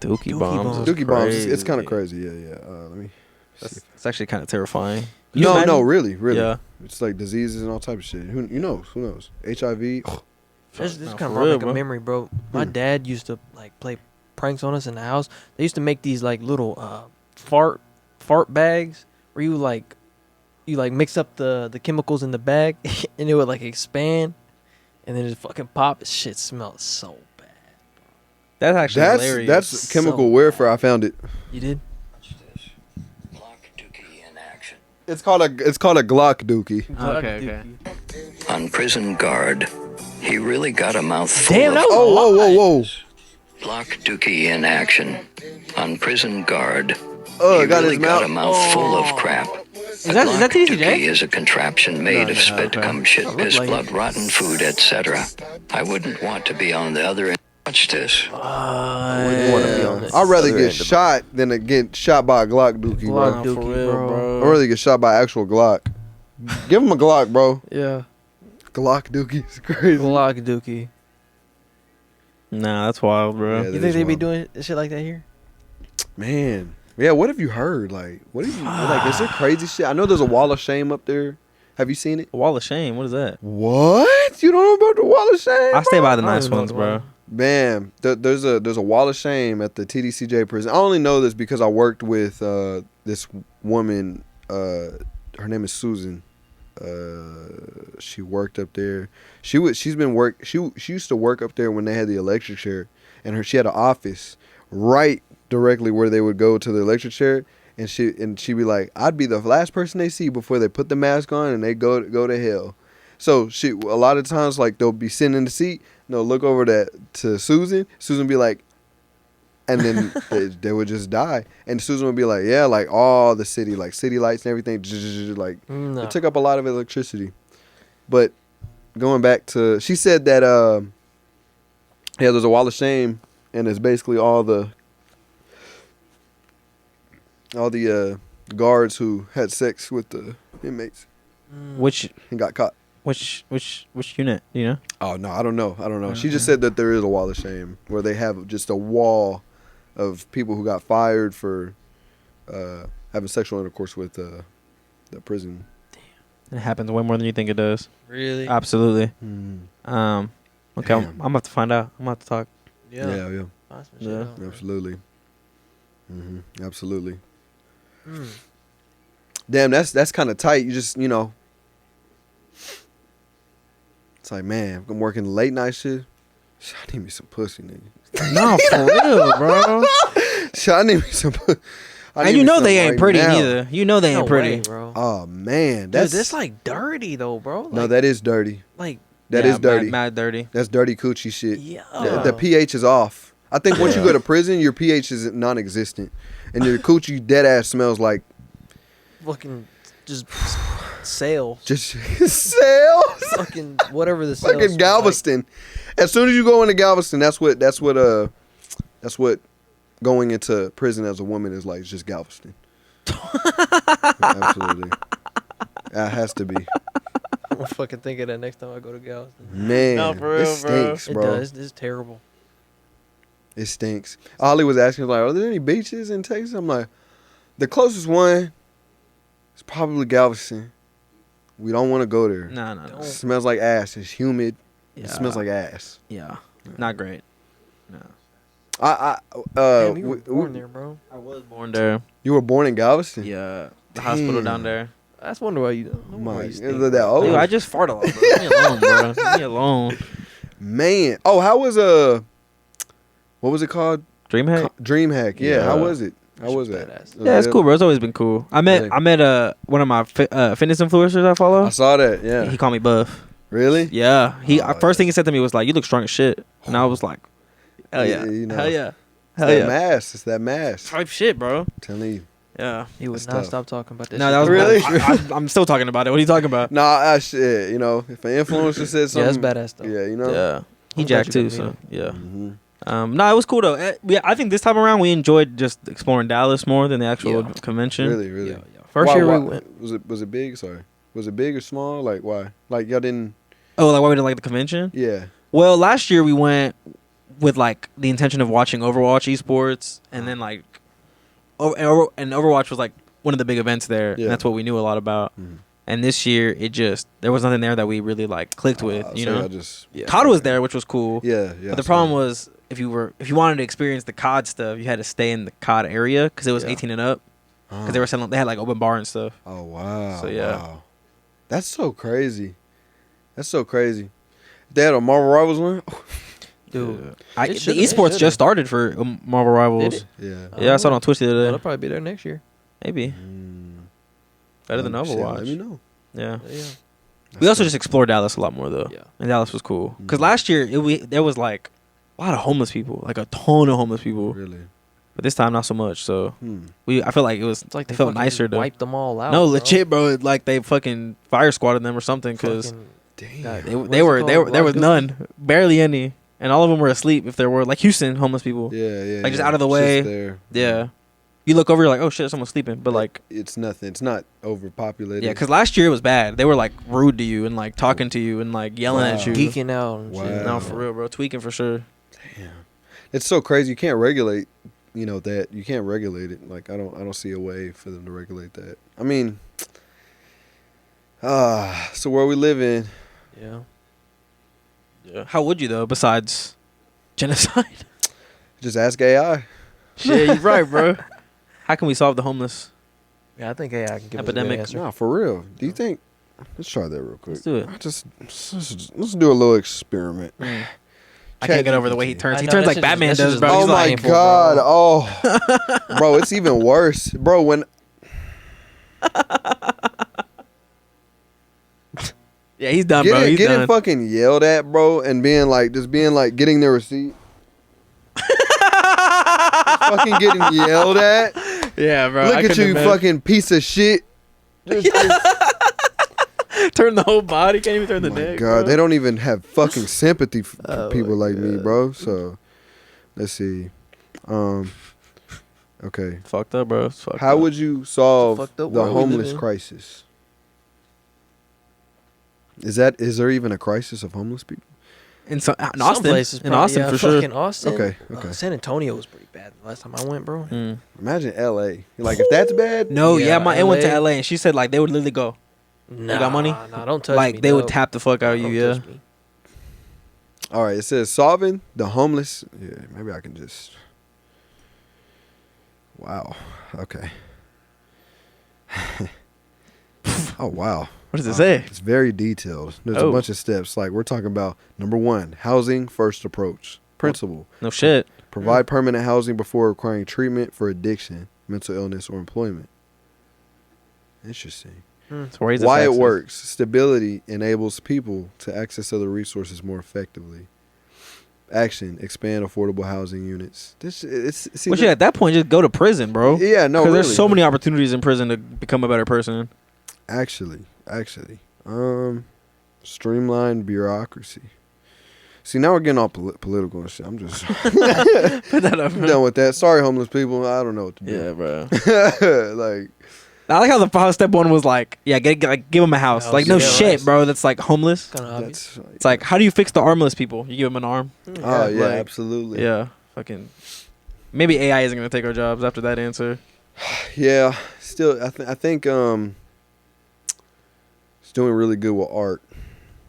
Dookie bombs. dookie bombs. It's kind of crazy. Yeah. Let me. It's actually kind of terrifying. No, really. Yeah. It's like diseases and all types of shit. Who knows? HIV. This No, kind of for brought real, like bro. a memory, bro. My dad used to like play pranks on us in the house. They used to make these like little fart bags where you mix up the chemicals in the bag and it would like expand and then just fucking pop. Shit smells so bad. That's actually hilarious. That's chemical So warfare. I found it. You did? Glock Dookie in action. It's called a Glock Dookie. Okay. On prison guard, he really got a mouthful Damn, of that was Whoa. Glock Dookie in action. On prison guard, Oh, he it got really his got a mouth. mouthful of crap. Is that Glock TDCJ? Dookie is a contraption made of spit, cum, shit, That piss, looked like blood, rotten food, etc. I wouldn't want to be on the other end. Watch this. wouldn't wanna be on this I'd rather other get end of shot than to get shot by a Glock Dookie, Glock bro. Dookie, bro. I'd rather get shot by actual Glock. Give him a Glock, bro. Yeah. Glock Dookie is crazy. Glock Dookie. Nah, that's wild, bro. Yeah, You that think is they be wild. doing shit like that here? Man. Yeah, what have you heard? Like, what have you, like, is there crazy shit? I know there's a wall of shame up there. Have you seen it? A wall of shame. What is that? What? You don't know about the wall of shame? I stay by the I don't nice even know ones, the bro. one. Man, there's a wall of shame at the TDCJ prison. I only know this because I worked with this woman. Her name is Susan. She worked up there. She used to work up there when they had the electric chair, and she had an office right directly where they would go to the electric chair, and she'd be like, I'd be the last person they see before they put the mask on and they go to hell. So a lot of times, like, they'll be sitting in the seat, and they'll look over to Susan. Susan be like, and then they would just die. And Susan would be like, yeah, like all the city, like city lights and everything, like No. it took up a lot of electricity. But going back to, she said that there's a wall of shame, and it's basically all the guards who had sex with the inmates Which and got caught. which unit? You know? Oh no, I don't know. She just said that there is a wall of shame where they have just a wall of people who got fired for having sexual intercourse with the prison. It happens way more than you think it does. Really? Absolutely. Mm. Okay, I'm Damn. about to find out. I'm about to talk. Yeah. Find some shit Yeah. out, bro. Absolutely. Absolutely. Mm. Damn, that's kind of tight. You just, it's like, man, I'm working late night shit. Shit, I need me some pussy, nigga. No, for real, bro. Shit, I need me some pussy. And you know they ain't pretty neither. You know they ain't No pretty. way, bro. Oh, man. Dude, That's that's like dirty though, bro. Like, no, that is dirty. like That Yeah, is dirty. Mad dirty. That's dirty coochie shit. yeah. The pH is off. I think once you go to prison, your pH is non-existent. And your coochie dead ass smells like fucking just sale. just sales. Fucking whatever the sales Fucking Galveston. As soon as you go into Galveston, that's what going into prison as a woman is like. It's just Galveston. Absolutely. That has to be. I'm gonna fucking think of that next time I go to Galveston. Man, No, for real, it stinks, It bro. does. It's terrible. It stinks. Ollie was asking, like, are there any beaches in Texas? I'm like, the closest one is probably Galveston. We don't want to go there. No. It smells like ass. It's humid. Yeah. It smells like ass. Yeah. Not great. No. Damn, you were born there, bro. I was born there. You were born in Galveston? Yeah. The hospital down there. I just wonder why you don't know why My, you stink, that bro. old. Dude, I just fart a lot, bro. Leave me alone, bro. Leave me alone. Man. Oh, how was what was it called? DreamHack? DreamHack. Yeah. How Yeah. was it? How That was shit's that? badass. Yeah, it's cool, bro. It's always been cool. I met one of my fitness influencers I follow. I saw that. Yeah. He called me buff. Really? Yeah. Oh, First thing he said to me was like, "You look strong as shit," and I was like, "Hell yeah, You know, hell yeah, It's hell that yeah." mass. It's that mass. Type shit, bro. I'm telling you. Yeah. He would That's not tough. stop talking about that. No, shit. that was Really? I'm still talking about it. What are you talking about? Nah, shit. If an influencer said Yeah, that's something, badass though. yeah, Yeah. He I'm glad jacked you too, got to so meet yeah. Mhm. No, it was cool though. I think this time around we enjoyed just exploring Dallas more than the actual Yeah. convention. Really, really. Yeah. First Why- year why- we went. Was it big? Sorry. Was it big or small? Like why? Like y'all didn't? Oh, like why we didn't like the convention? Yeah. Well, last year we went with like the intention of watching Overwatch esports, and then like, and Overwatch was like one of the big events there, Yeah. and that's what we knew a lot about. Mhm. And this year, there was nothing there that we really like clicked with, you So know. y'all just COD was there, which was cool. Yeah, yeah. But the problem was if you wanted to experience the COD stuff, you had to stay in the COD area because it was Yeah. 18 and up. Because they had like open bar and stuff. Oh wow. So, yeah. Wow. That's so crazy. That's so crazy. They had a Marvel Rivals one. Dude, The It should've- esports it just started for Marvel Rivals. Did it? Yeah. Yeah, I saw it on Twitch the Well, other they'll day. probably be there next year. Maybe better than Shit, Overwatch. Let me know. Yeah. Yeah. We also just explored Dallas a lot more though. Yeah. And Dallas was cool because Mhm. last year there was like a lot of homeless people, like a ton of homeless people. Really. But this time not so much. So Hmm. I feel like It's like it they felt fucking nicer to wipe them all out. no bro. legit, bro. Like they fucking fire squatted them or something because Fucking- Damn. God, they what's they it were called? there was Glock none, barely any, and all of them were asleep. If there were like Houston homeless people, Yeah, yeah. Like, just yeah. out of the It's way. just there. yeah. You look over, you're like, oh shit, someone's sleeping. But like, It's nothing. It's not overpopulated. yeah, because last year it was bad. They were like rude to you and like talking to you and like yelling at Wow. you. geeking out and shit. Wow. No, for real, bro. Tweaking for sure. Damn. It's so crazy. You can't regulate. That you can't regulate it. Like I don't see a way for them to regulate that. I mean, so where we live in, Yeah. Yeah. How would you though? Besides genocide. just ask AI. Shit, you're right, bro. How can we solve the homeless? Yeah, I think AI can give Epidemic. us a good answer. Nah, for real. Do you think? Let's try that real quick. Let's do it. Let's do a little experiment. I can't get over the way he ChatGPT. turns. I He know, turns that like shit Batman just- that does, shit bro. just- Oh He's my like, painful, god! bro. Oh, bro, it's even worse, bro. When yeah, he's done, bro. He's getting done. fucking yelled at, bro, and being like getting their receipt. Fucking getting yelled at. Yeah, bro. Look I at couldn't you, imagine. fucking piece of shit. Just, Turn the whole body. Can't even turn the oh my neck. god, bro. they don't even have fucking sympathy for Oh people my like me, God. bro. So, let's see. Okay. Fucked up, bro. It's fucked How up. would you solve fucked the up world we live homeless in. crisis? Is there even a crisis of homeless people? in Some Austin? places, In probably, Austin yeah, for sure. fucking Austin. Okay, okay. San Antonio was pretty bad the last time I went, bro. Mm. Imagine L.A. Like if that's bad, No, yeah, Yeah, it went to LA. LA and she said like they would literally go. Nah, got money? Nah, don't touch me. Like they would dog. tap the fuck out of you, Don't yeah. touch me. All right, it says solving the homeless. Yeah, maybe I can just. Wow. Okay. Oh wow. What does it say? It's very detailed. There's a bunch of steps. Like we're talking about number 1, housing first approach. Principle. No shit. Provide permanent housing before requiring treatment for addiction, mental illness, or employment. Interesting. So where is Why it access? works. Stability enables people to access other resources more effectively. Action. Expand affordable housing units. Well, shit, at that point, just go to prison, bro. Yeah, no, Because really. there's so many opportunities in prison to become a better person. Actually. Streamline bureaucracy. See, now we're getting all political and shit. I'm just Put that up. I'm done with that. Sorry, homeless people. I don't know what to do. Yeah, bro. Like, I like how step 1 was like, yeah, give them a house. House, Like, no yeah, shit, right. bro. That's like homeless. Kind of obvious. that's. It's like, how do you fix the armless people? You give them an arm. Oh yeah, like, absolutely. Yeah, fucking. Maybe AI isn't gonna take our jobs after that answer. Yeah. Still, I think it's doing really good with art.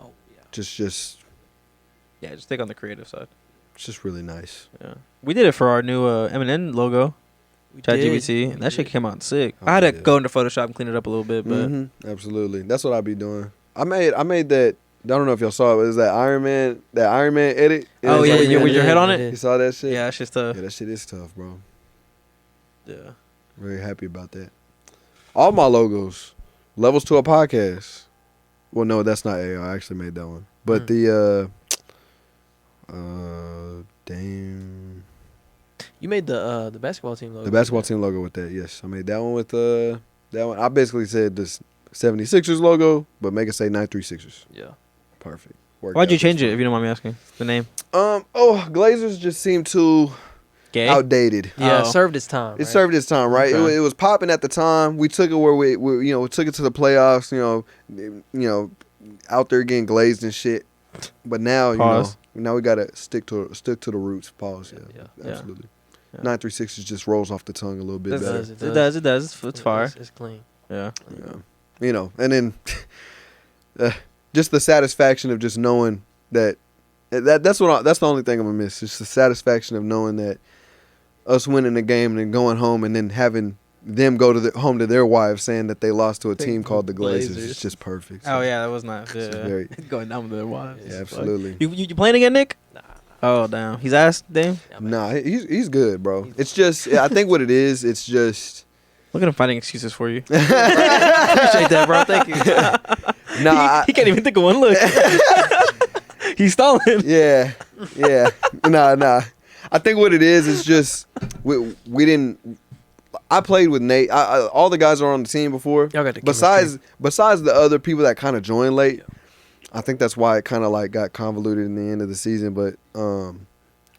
Oh yeah. Just Yeah, just take on the creative side. it's just really nice. Yeah, we did it for our new M&N logo, We ChatGPT. did. That shit came out sick. Oh, I had to yeah. go into Photoshop and clean it up a little bit, but Absolutely. That's what I be doing. I made that. I don't know if y'all saw it. But it was that Iron Man edit. Oh, It's yeah, like- yeah, with your head on we it? did. You saw that shit? yeah, that shit's tough. Yeah, that shit is tough, bro. Yeah. Very happy about that. All my logos, levels to a podcast. Well, no, that's not AI. I actually made that one. But damn, You made the basketball team logo. the basketball team logo with that. Yes, I made that one with that one. I basically said this 76ers logo, but make it say 936ers. Yeah. Perfect. Worked Why'd you out change this it, if you don't mind me asking? The name? Glazers just seemed too Gay? outdated. Yeah. Oh. It served its time. It right? served its time, right? Okay. It was popping at the time. We took it where we we took it to the playoffs. Out there getting glazed and shit. But now, Pause. now we gotta stick to the roots. Pause. Yeah, Yeah. absolutely. Yeah. 936 just rolls off the tongue a little bit It better. does. It does. It's fire. It's clean. Yeah. Yeah. And then just the satisfaction of just knowing that's the only thing I'm gonna miss. Just the satisfaction of knowing that us winning the game and then going home and then having them go to home to their wives saying that they lost to a team called the Glazers. It's just perfect. Oh, yeah, that was nice. Yeah. very- Going down with their wives. Yeah, absolutely. You playing again, Nick? Nah. Oh, damn. He's asked, Dame? Yeah, man. Nah, he's good, bro. It's just I think what it is, it's just Look at him finding excuses for you. Appreciate that, bro. Thank you. nah. he can't even think of one. Look. He's stalling. Yeah. Nah. I think what it is just we didn't. I played with Nate. All the guys are on the team before. Y'all got the besides the other people that kind of joined late. I think that's why it kind of like got convoluted in the end of the season. But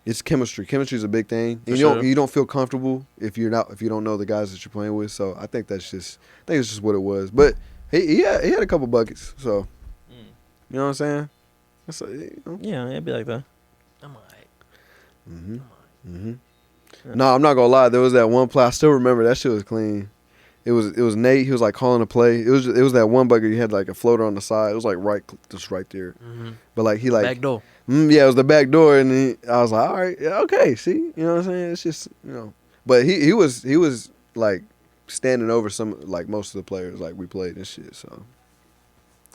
it's chemistry. Chemistry is a big thing. And you don't feel comfortable if you don't know the guys that you're playing with. So I think it's just what it was. But he had a couple buckets. So you know what I'm saying? So, Yeah, it'd be like that. I'm alright. No, I'm not gonna lie. There was that one play. I still remember that shit was clean. It was Nate. He was like calling a play. It was that one bucket. He had like a floater on the side. It was like just right there. Mm-hmm. But like he like Back door. yeah, it was the back door, and I was like, all right, yeah, okay, see, you know what I'm saying? It's just but he was like standing over like most of the players like we played and shit. So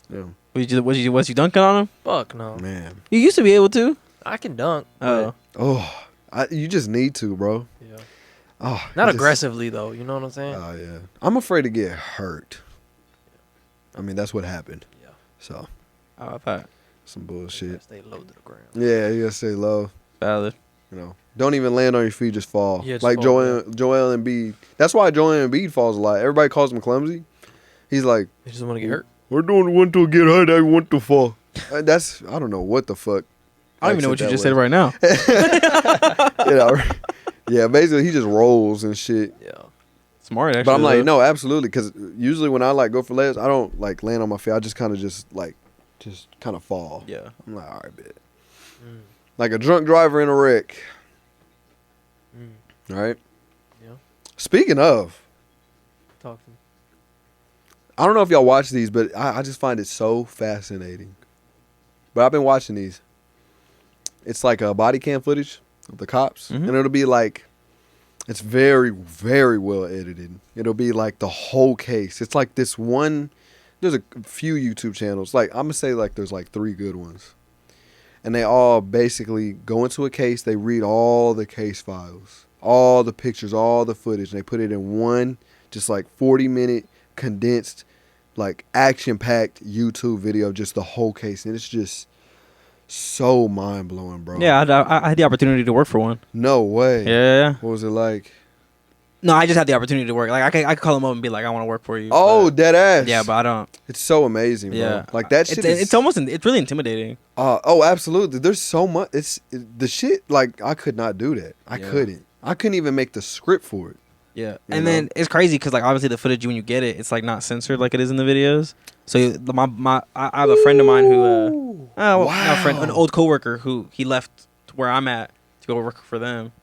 yeah, Was you dunking on him? Fuck no. man. You used to be able to. I can dunk. Oh. Oh, you just need to, bro. Yeah. Oh, Not you just- aggressively though. You know what I'm saying? Oh yeah, I'm afraid to get hurt. I mean, that's what happened. Yeah. So Oh, I've had some bullshit. Stay low to the ground. Yeah, you gotta stay low. valid. Don't even land on your feet, just fall. Yeah, just like fall, Joel Embiid. That's why Joel Embiid falls a lot. Everybody calls him clumsy. He's like, You just want to get hurt. we're doing one to get hurt, I want to fall. I don't know what the fuck. I don't even know what you that just was. said right now. Yeah, basically he just rolls and shit. Yeah. Smart, actually. But I'm like, though. no, absolutely, because usually when I like go for layups, I don't like land on my feet. I just kind of just kind of fall. Yeah. I'm like, all right, bet. Mm. Like a drunk driver in a wreck. Mm. All right. Yeah. Speaking of, Talk to me. I don't know if y'all watch these, but I just find it so fascinating. But I've been watching these. it's like a body cam footage of the cops, Mhm. and it'll be like, it's very, very well edited. It'll be like the whole case. It's like this one. There's a few YouTube channels. Like I'm gonna say, like there's like 3 good ones, and they all basically go into a case. They read all the case files, all the pictures, all the footage, and they put it in one, just like 40-minute condensed, like action-packed YouTube video, just the whole case, and it's just so mind-blowing, bro. Yeah, I had the opportunity to work for one. No way. Yeah. What was it like? No, I just had the opportunity to work. Like I could call them up and be like, I want to work for you. Oh, but- dead ass. yeah, but I don't. It's so amazing, bro. Yeah, Like that shit. It's almost it's really intimidating. Oh, absolutely. There's so much. The shit. Like I could not do that. I Yeah. couldn't. I couldn't even make the script for it. Yeah, You and know? then it's crazy because like obviously the footage when you get it, it's like not censored like it is in the videos. So I have a friend of mine who not a friend, an old coworker who he left to where I'm at to go work for them.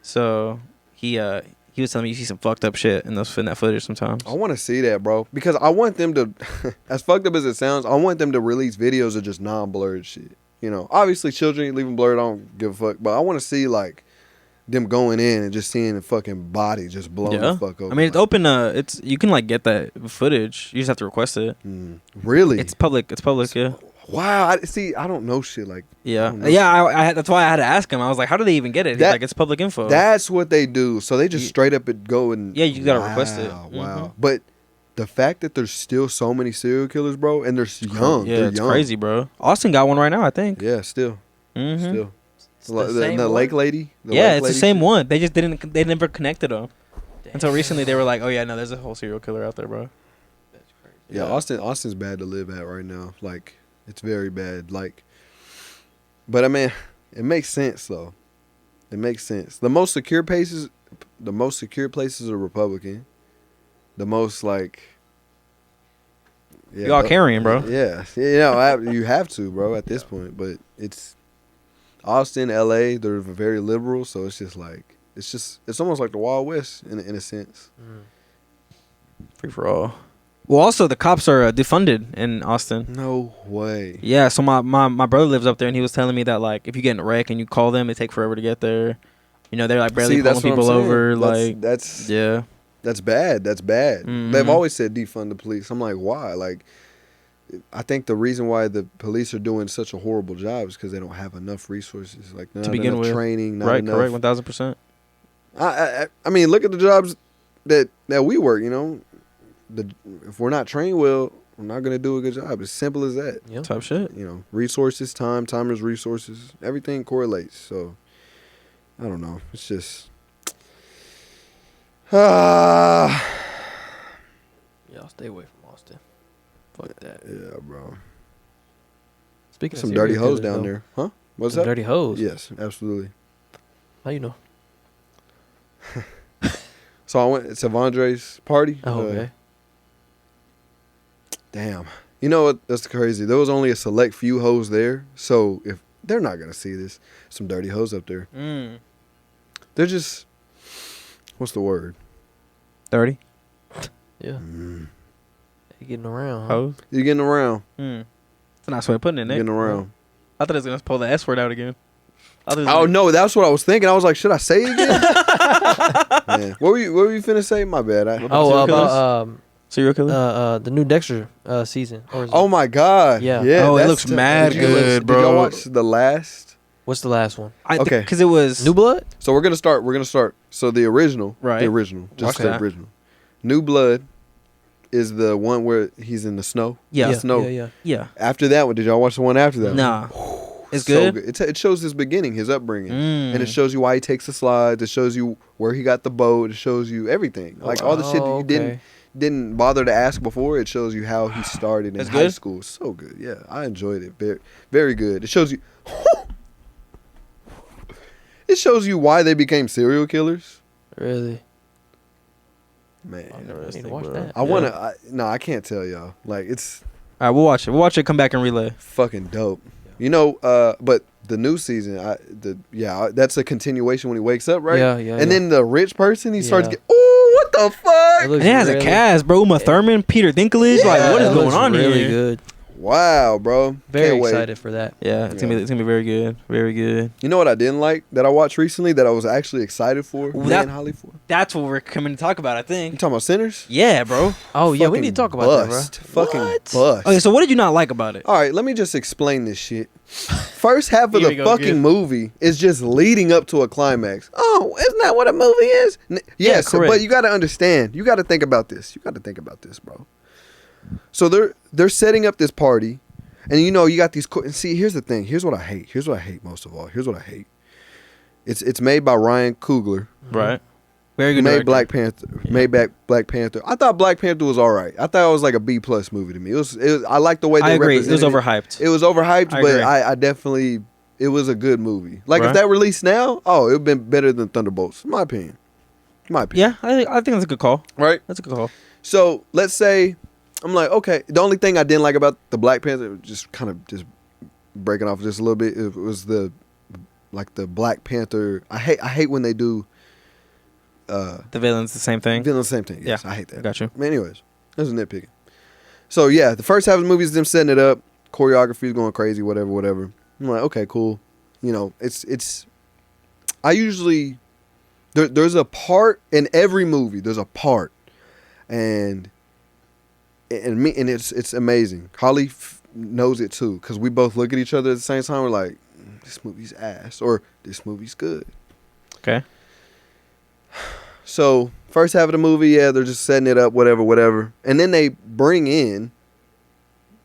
So he was telling me you see some fucked up shit in that footage sometimes. I want to see that, bro, because I want them to, as fucked up as it sounds, I want them to release videos of just non-blurred shit. You know, obviously children leave them blurred. I don't give a fuck, but I want to see like them going in and just seeing the fucking body just blown the fuck open. I mean, it's like, open. It's you can like get that footage. You just have to request it. Really? It's public. It's public. Yeah. Wow. I don't know shit like. Yeah. don't know. Yeah. I had, that's why I had to ask him. I was like, how do they even get it? He's That- like, it's public info. That's what they do. So they just You- straight up and go and. Yeah, you gotta request it. Wow. Mhm. But the fact that there's still so many serial killers, bro, and they're young. Yeah, they're it's young. crazy, bro. Austin got one right now, I think. Yeah, still. Mm-hmm. Still. It's the same The one? lake lady. Yeah, lake it's the lady same shit? one. They never connected them until Damn. recently. They were like, oh yeah, no, there's a whole serial killer out there, bro. That's crazy. Yeah, Yeah. Austin's bad to live at right now. Like, it's very bad. Like, but I mean, it makes sense though. It makes sense. The most secure places are Republican. The most like. Yeah, You all carrying, bro. Yeah, you know, you have to, bro, at this point. But it's Austin, LA. They're very liberal, so it's just like it's almost like the Wild West in a sense. Free for all. Well, also the cops are defunded in Austin. No way. Yeah, so my brother lives up there, and he was telling me that like if you get in a wreck and you call them, it take forever to get there. You know, they're like barely See, pulling that's what I'm people saying. over. That's Yeah. That's bad. That's bad. Mhm. They've always said defund the police. I'm like, why? Like, I think the reason why the police are doing such a horrible job is because they don't have enough resources. Like, not begin enough with. training, not Right. enough. Correct. 1000%. I mean, look at the jobs that we work. You know, if we're not trained well, we're not gonna do a good job. It's simple as that. Yep. Type shit. You know, resources, time is resources. Everything correlates. So, I don't know. It's just. Y'all stay away from Austin. Fuck that. Yeah, bro. Speaking Some of dirty serial hoes killers, down though, there, huh? What's some that? dirty hoes. Yes, absolutely. How you know? So I went to Vondre's party. Oh, okay. Damn. You know what? That's crazy. There was only a select few hoes there. So if they're not gonna see this, some dirty hoes up there. They're just. What's the word? 30 Yeah. Mm. They getting around. Huh? hoes. You're getting around. It's a nice way of putting it, Nick. Getting around. I thought it was gonna pull the S word out again. Oh no, that's what I was thinking. I was like, should I say it again? Man. What were you finna say? My bad. Oh, Serial about serial killer. the new Dexter season. Or is Oh it, my god. Yeah. Oh, it that's looks mad did you look- good, Did y'all bro. watch the last? what's the last one? Okay. Because it was New Blood. So we're gonna start. So the original, Right. The original, just Watch the that. original. New Blood is the one where he's in the snow. Yeah. The snow. Yeah. After that one, did y'all watch the one after that? Nah. It's So good. It shows his beginning, his upbringing, and it Mm. shows you why he takes the slides. It shows you where he got the boat. It shows you everything, like all the shit that you Oh, okay. didn't bother to ask before. It shows you how he started in That's high good? school. So good, yeah. I enjoyed it. Very, very good. It shows you. It shows you why they became serial killers. Really? Man, I need to Interesting, watch bro. that. I wanna. No, I can't tell y'all. Like it's All right, we'll watch it. We'll watch it. Come back and relay. fucking dope. You know, but the new season, that's a continuation when he wakes up, right? Yeah, yeah. And then the rich person, he starts Yeah. getting, oh, what the It fuck? looks And it has a really- cast, bro. Uma Thurman, Peter Dinklage. Yeah. Like, what is it going looks on really here? good. Wow, bro. Very Can't wait. excited for that. Yeah, it's gonna be very good, very good. You know what I didn't like that I watched recently that I was actually excited for? Ooh, Me that- and Holly for. That's what we're coming to talk about, I You think. talking about Sinners? Yeah, bro. Oh yeah, we Fucking need to talk about bust. that, bro. Fucking What? bust. Okay, so what did you not like about it? All right, let me just explain this shit. First half of Here the we go, fucking good. movie is just leading up to a climax. Oh, isn't that what a movie is? Yes, correct. but you got to understand. You got to think about this. You got to think about this, bro. So they're setting up this party, and you know you got these. And see, here's the thing. Here's what I hate. Here's what I hate most of all. Here's what I hate. It's made by Ryan Coogler. Right. Very good. Made director. Black Panther. Yeah. Made back Black Panther. I thought Black Panther was all right. I thought it was like a B+ movie to me. It was. I like the way they I agree. It was represented overhyped. It was overhyped, I but agree. I definitely it was a good movie. Like Right. if that released now, oh, it would have been better than Thunderbolts, in my opinion. Yeah, I think that's a good call. Right. That's a good call. So let's say I'm like, okay. The only thing I didn't like about the Black Panther, just kind of just breaking off just a little bit, it was the Black Panther. I hate when they do. The villain's the same thing. Feeling the same thing. Yes, Yeah, I hate that. I got you. Anyways, that's nitpicking. So yeah, the first half of the movie is them setting it up. Choreography is going crazy. Whatever. I'm like, okay, cool. You know, it's. I usually there's a part in every movie. There's a part, and it's amazing. Holly knows it too because we both look at each other at the same time. We're like, this movie's ass or this movie's good. Okay. So first half of the movie, yeah, they're just setting it up, whatever, and then they bring in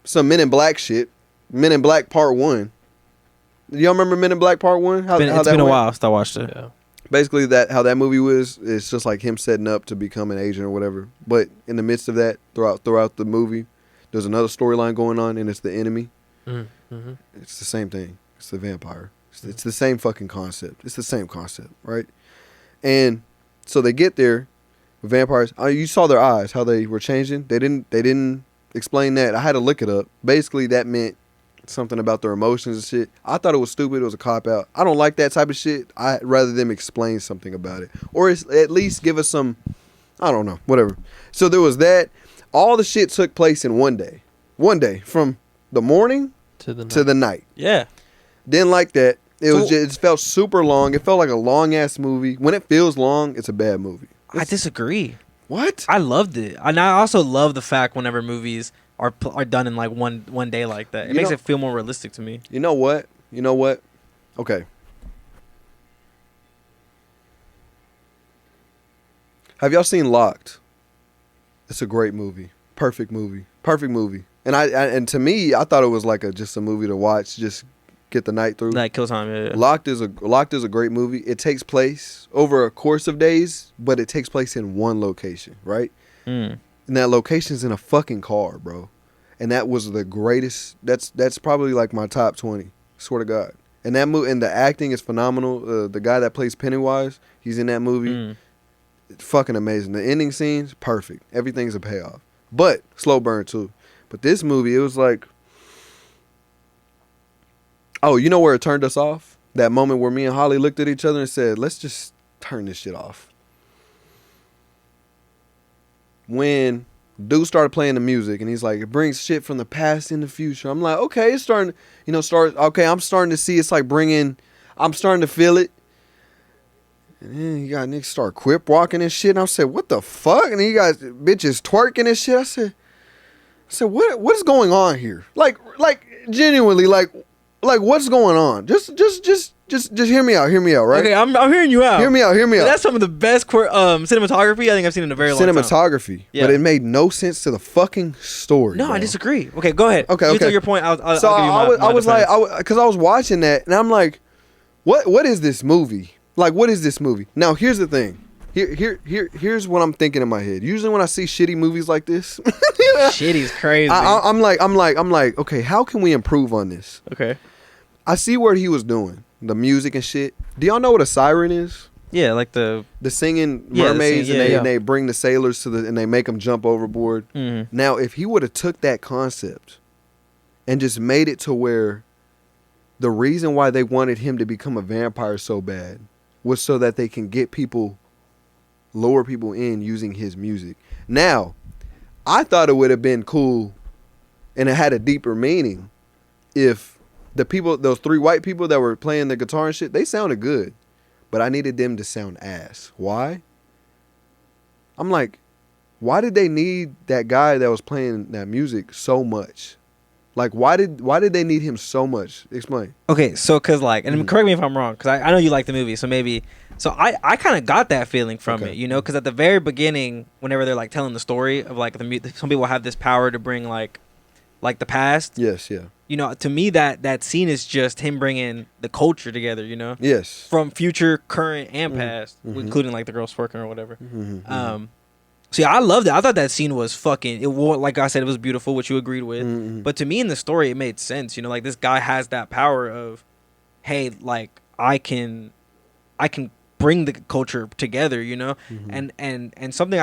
some Men in Black shit. Men in Black Part 1. Do y'all remember Men in Black Part 1? It's been a while since I watched it. Yeah. Basically, how that movie was, it's just like him setting up to become an agent or whatever. But in the midst of that, throughout the movie, there's another storyline going on, and it's the enemy. Mm-hmm. It's the same thing. It's the vampire. It's the same fucking concept. It's the same concept, right? And so they get there, vampires. You saw their eyes, how they were changing. They didn't explain that. I had to look it up. Basically, that meant something about their emotions and shit. I thought it was stupid. It was a cop out. I don't like that type of shit. I'd rather them explain something about it, or at least give us some. I don't know, whatever. So there was that. All the shit took place in one day. One day from the morning To the night. to the night. Yeah. Didn't like that. So- It felt super long. It felt like a long ass movie. When it feels long, it's a bad movie. I disagree. What? I loved it, and I also love the fact whenever movies are done in like one day like that. It You makes know- it feel more realistic to me. You know what? Okay. Have y'all seen Locked? It's a great movie. Perfect movie. And and to me, I thought it was like just a movie to watch, just get the night through. Like Kill Time. Yeah. Locked is a great movie. It takes place over a course of days, but it takes place in one location, right? Mm. And that location's in a fucking car, bro. And that was the greatest. That's probably like my top 20. Swear to God. And that movie, and the acting is phenomenal. The guy that plays Pennywise, he's in that movie. Mm. It's fucking amazing. The ending scenes, perfect. Everything's a payoff. But slow burn too. But this movie, it was like, oh, you know where it turned us off? That moment where me and Holly looked at each other and said, let's just turn this shit off. When dude started playing the music and he's like, it brings shit from the past in the future. I'm like, okay, it's starting, okay, I'm starting to see it's like I'm starting to feel it. And then you got niggas start quip walking and shit. And I said, what the fuck? And then you got bitches twerking and shit. I said, what is going on here? Like genuinely, like what's going on? Just hear me out, right? Okay, I'm hearing you out. Hear me out. That's some of the best cinematography I think I've seen in a very long time. Cinematography, Yeah. but it made no sense to the fucking story. No, bro. I disagree. Okay, go ahead. Okay, You okay. tell your point. I'll So give you my I was defense. like, because I was watching that, and I'm like, what is this movie? Like, what is this movie? Now, here's the thing. Here's what I'm thinking in my head. Usually, when I see shitty movies like this, Shitty's crazy. I'm like, okay, how can we improve on this? Okay. I see what he was doing, the music and shit. Do y'all know what a siren is? Yeah, like the. The singing Yeah, the mermaids, singing- and they bring the sailors and they make them jump overboard. Mm. Now, if he would have took that concept and just made it to where the reason why they wanted him to become a vampire so bad was so that they can lure people in using his music. Now, I thought it would have been cool and it had a deeper meaning if the people, those 3 white people that were playing the guitar and shit, they sounded good, but I needed them to sound ass. Why? I'm like, why did they need that guy that was playing that music so much? Like, why did they need him so much? Explain. Okay, so because like, and correct me if I'm wrong, because I know you like the movie, so maybe. So I kind of got that feeling from it, you know, because at the very beginning, whenever they're like telling the story of like some people have this power to bring like the past. Yes, yeah. You know, to me that scene is just him bringing the culture together. You know. Yes. From future, current, and past, including like the girls twerking or whatever. So yeah, I loved it. I thought that scene was fucking. Like I said, it was beautiful, which you agreed with. But to me, in the story, it made sense. You know, like this guy has that power of, hey, like I can bring the culture together. You know, and something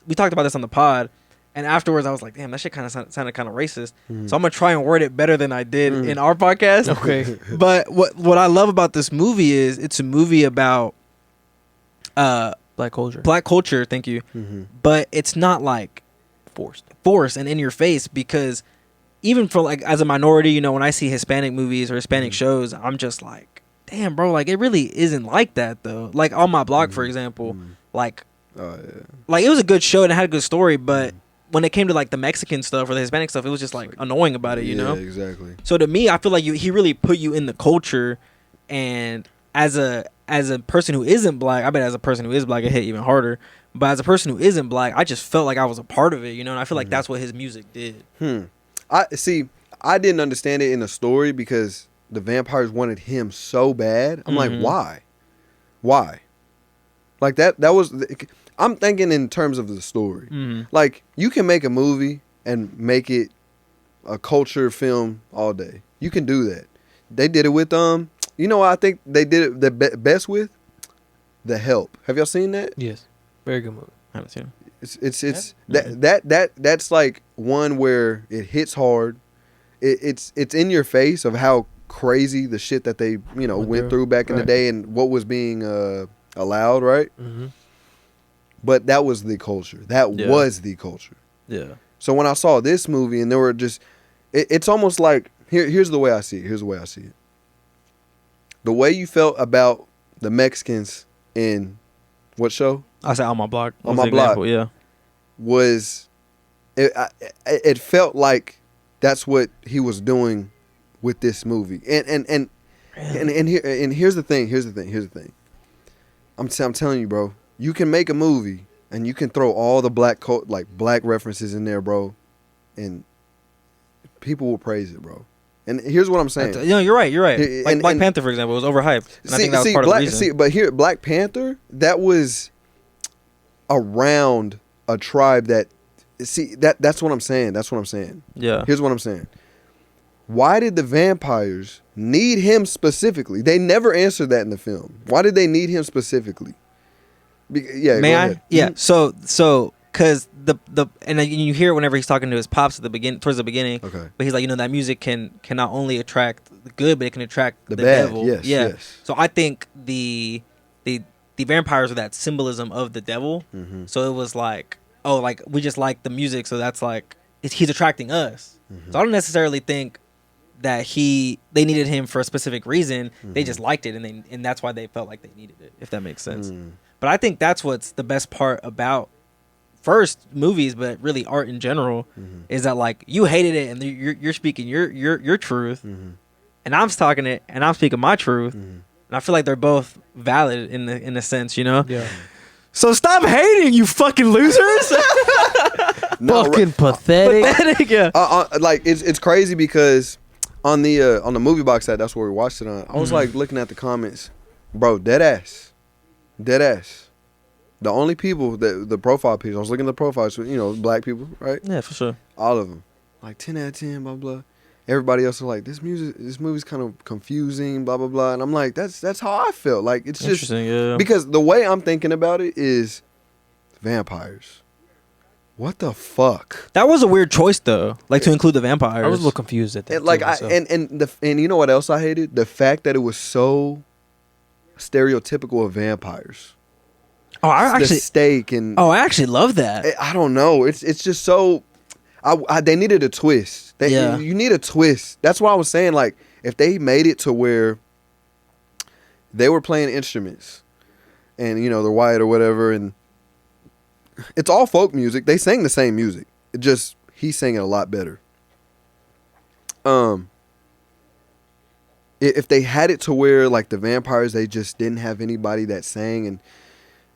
we talked about this on the pod, and afterwards I was like, damn, that shit kind of sounded kind of racist. So I'm gonna try and word it better than I did in our podcast. Okay. But what I love about this movie is it's a movie about Black culture. Thank you. But it's not like forced and in your face, because even for like as a minority, you know, when I see Hispanic movies or Hispanic shows, I'm just like, damn, bro, like it really isn't like that though. Like On My Block, for example, like it was a good show and it had a good story, but when it came to like the Mexican stuff or the Hispanic stuff, it was just like annoying about it, you know? Exactly. So to me, I feel like he really put you in the culture, and as a person who isn't black, I bet as a person who is black, it hit even harder. But as a person who isn't black, I just felt like I was a part of it, you know? And I feel like that's what his music did. I didn't understand it in the story because the vampires wanted him so bad. I'm like, why? Like that was. I'm thinking in terms of the story. Like you can make a movie and make it a culture film all day. You can do that. They did it with you know what I think they did it the best with? The Help. Have y'all seen that? Yes. Very good movie. I haven't seen it. It's that's like one where it hits hard. It's in your face of how crazy the shit that they went through back in the day and what was being allowed, right? But that was the culture. That was the culture. Yeah. So when I saw this movie and there were just, it's almost like here's the way I see it. The way you felt about the Mexicans in what show? I said On My Block. On My Block. Yeah. Was it felt like that's what he was doing with this movie. And here's the thing. I'm telling you, bro. You can make a movie and you can throw all the black references in there, bro, and people will praise it, bro. And here's what I'm saying. No, you're right. Like Black Panther, for example, was overhyped. And I think that was part of the reason. But here, Black Panther, that was around a tribe that. That's what I'm saying. Yeah. Here's what I'm saying. Why did the vampires need him specifically? They never answered that in the film. Why did they need him specifically? May I? Yeah. So because and you hear it whenever he's talking to his pops towards the beginning. Okay. But he's like, that music can not only attract the good, but it can attract the bad. devil. Yes. Yeah. Yes. So I think the vampires are that symbolism of the devil. So it was like, oh, like we just like the music, so that's like he's attracting us. So I don't necessarily think that they needed him for a specific reason. They just liked it, and that's why they felt like they needed it. If that makes sense. But I think that's what's the best part about first movies, but really art in general, is that like you hated it and you're speaking your truth, and I'm talking it and I'm speaking my truth, and I feel like they're both valid in a sense, you know. Yeah. So stop hating, you fucking losers. Fucking pathetic. Yeah. Like it's crazy because on the movie box set, that's where we watched it on. I was like looking at the comments, bro. Dead ass. The only people the profile pictures, I was looking at the profiles, black people, right? Yeah, for sure. All of them, like 10 out of 10, blah blah. Everybody else was like, this movie's kind of confusing, blah blah blah, and I'm like, that's how I felt. Like it's just because the way I'm thinking about it is vampires. What the fuck? That was a weird choice though, like to include the vampires. I was a little confused at that. And you know what else I hated? The fact that it was so stereotypical of vampires. Oh, I actually the steak and I actually love that. I don't know. It's just so. They needed a twist. Yeah. You need a twist. That's why I was saying, like, if they made it to where they were playing instruments and, you know, they're white or whatever, and it's all folk music. They sang the same music. It just, he's singing a lot better. If they had it to where, like, the vampires, they just didn't have anybody that sang